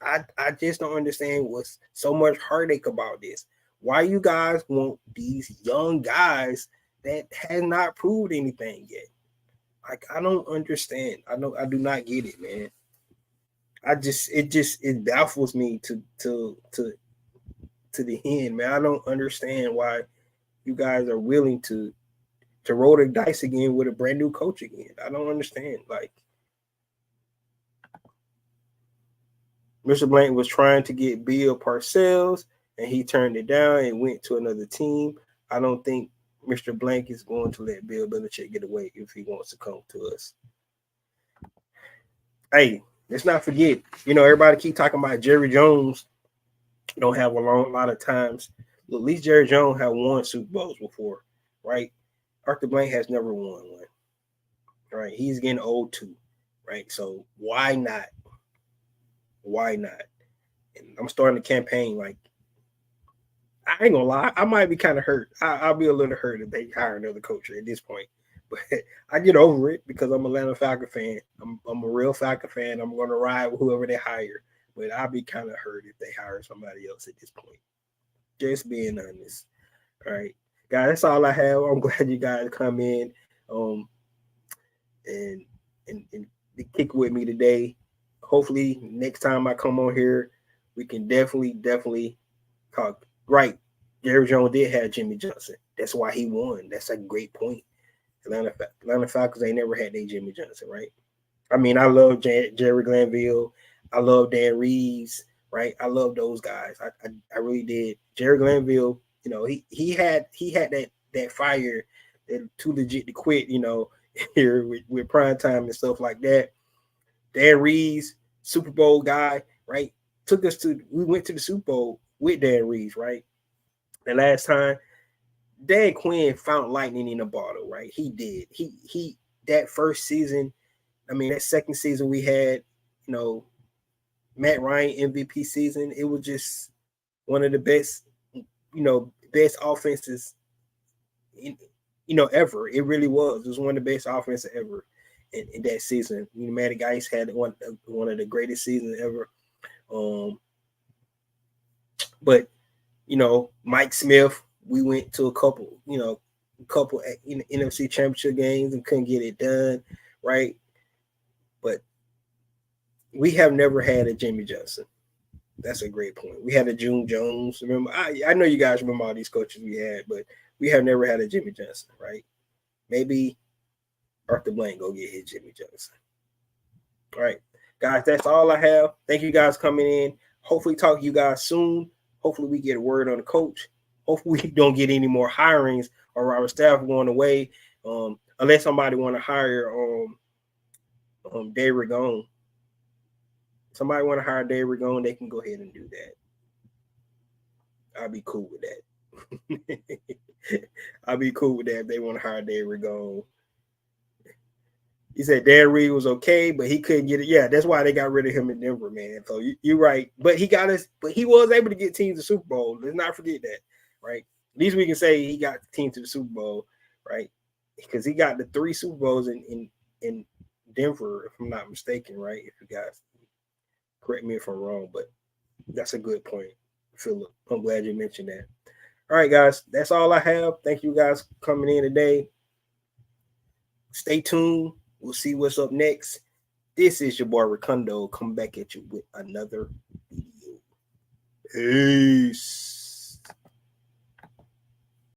[SPEAKER 1] I just don't understand what's so much heartache about this. Why you guys want these young guys that has not proved anything yet? Like, I don't understand. I do not get it, man. It baffles me to the end, man. I don't understand why you guys are willing to roll the dice again with a brand new coach again. I don't understand. Like, Mr. Blank was trying to get Bill Parcells, and he turned it down and went to another team. I don't think Mr. Blank is going to let Bill Belichick get away if he wants to come to us. Hey, let's not forget, everybody keep talking about Jerry Jones. Don't have a lot of times. At least Jerry Jones have won Super Bowls before, right? Arthur Blank has never won one, right? He's getting old too, right? So why not? Why not? And I'm starting the campaign. Like, I ain't gonna lie, I might be kind of hurt. I'll be a little hurt if they hire another coach at this point, but I get over it because I'm an Atlanta Falcon fan. I'm a real Falcon fan. I'm gonna ride with whoever they hire, but I'll be kind of hurt if they hire somebody else at this point. Just being honest. All right, guys, that's all I have. I'm glad you guys come in and kick with me today. Hopefully next time I come on here, we can definitely talk. Right, Jerry Jones did have Jimmy Johnson. That's why he won. That's a great point. Atlanta Falcons ain't never had their Jimmy Johnson, right? I mean, I love Jerry Glanville. I love Dan Reeves, right? I love those guys. I really did. Jerry Glanville, he had that fire, that too legit to quit, here with prime time and stuff like that. Dan Reeves, Super Bowl guy, right? We went to the Super Bowl with Dan Reeves, right? The last time, Dan Quinn found lightning in a bottle, right? He did. He that first season, that second season we had, Matt Ryan MVP season, it was just one of the best, best offenses ever. It really was. It was one of the best offenses ever in that season. Matty Ice had one of the greatest seasons ever. But Mike Smith, we went to a couple NFC championship games and couldn't get it done, right? But we have never had a Jimmy Johnson. That's a great point. We had a June Jones. Remember, I know you guys remember all these coaches we had, but we have never had a Jimmy Johnson, right? Maybe Arthur Blank go get his Jimmy Johnson. All right, guys, that's all I have. Thank you guys coming in. Hopefully talk to you guys soon. Hopefully we get a word on the coach. Hopefully we don't get any more hirings or our staff going away. Unless somebody want to hire Dave Ragone. Somebody want to hire Dave Ragone, they can go ahead and do that. I'll be cool with that. I'll be cool with that if they want to hire Dave Ragone. He said Dan Reed was okay, but he couldn't get it. Yeah, that's why they got rid of him in Denver, man. So you're right. But he was able to get teams to Super Bowl. Let's not forget that, right? At least we can say he got the team to the Super Bowl, right? Because he got the 3 Super Bowls in Denver, if I'm not mistaken, right? If you guys correct me if I'm wrong, but that's a good point, Philip. I'm glad you mentioned that. All right, guys, that's all I have. Thank you guys for coming in today. Stay tuned. We'll see what's up next. This is your boy Ricondo. Come back at you with another video. Peace.